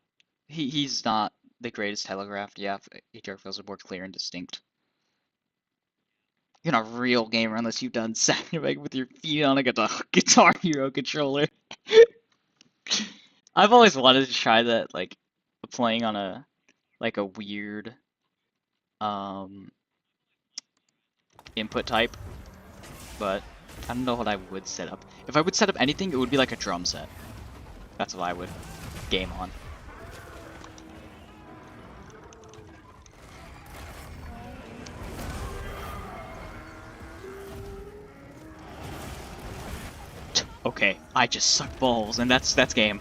he's not the greatest telegraphed. Yeah, AT Ark feels more clear and distinct. You're not a real gamer unless you've done Saturday with your feet on a Guitar Hero controller. I've always wanted to try that, like playing on a weird um input type, but I don't know what I would set up. If I would set up anything, it would be like a drum set. That's what I would game on. Okay, I just suck balls, and that's game.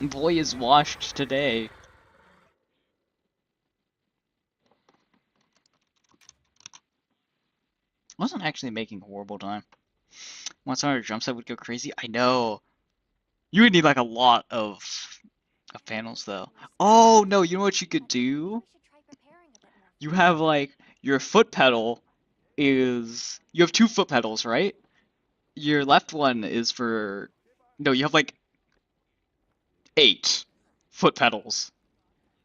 Boy is washed today. Wasn't actually making horrible time. Once on a drum set would go crazy. I know. You would need like a lot of panels though. Oh no, you know what you could do? I should try preparing a bit more. You have like your foot pedal is you have two foot pedals, right? Your left one is for no, you have like 8 foot pedals.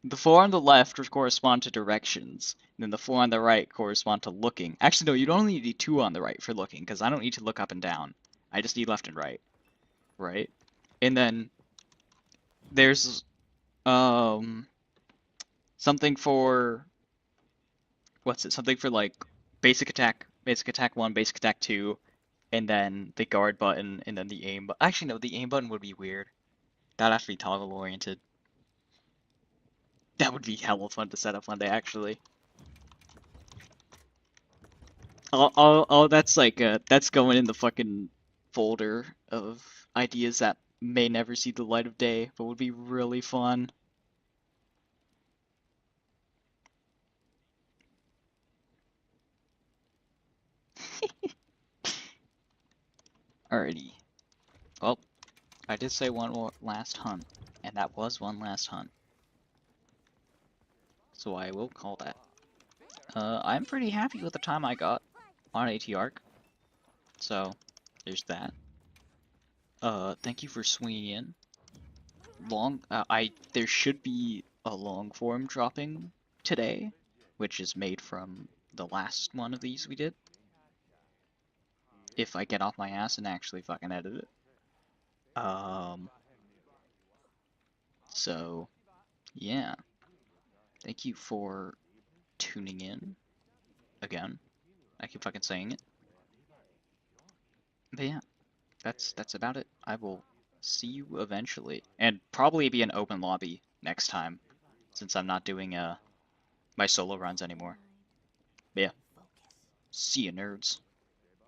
The 4 on the left correspond to directions, and then the 4 on the right correspond to looking. Actually, no, you only need 2 on the right for looking, because I don't need to look up and down. I just need left and right. Right? And then there's something for what's it? Something for like basic attack 1, basic attack 2, and then the guard button, and then the aim button. Actually, no, the aim button would be weird. That'd have to be toggle oriented. That would be hella fun to set up one day, actually. Oh, that's like that's going in the fucking folder of ideas that may never see the light of day, but would be really fun. Alrighty. Well, I did say one more last hunt, and that was one last hunt. So I will call that. I'm pretty happy with the time I got on AT Ark. So, there's that. Thank you for swinging in. There should be a long form dropping today, which is made from the last one of these we did. If I get off my ass and actually fucking edit it. So, yeah. Thank you for tuning in. Again. I keep fucking saying it. But yeah, that's about it. I will see you eventually. And probably be an open lobby next time, since I'm not doing my solo runs anymore. But yeah. See ya, nerds.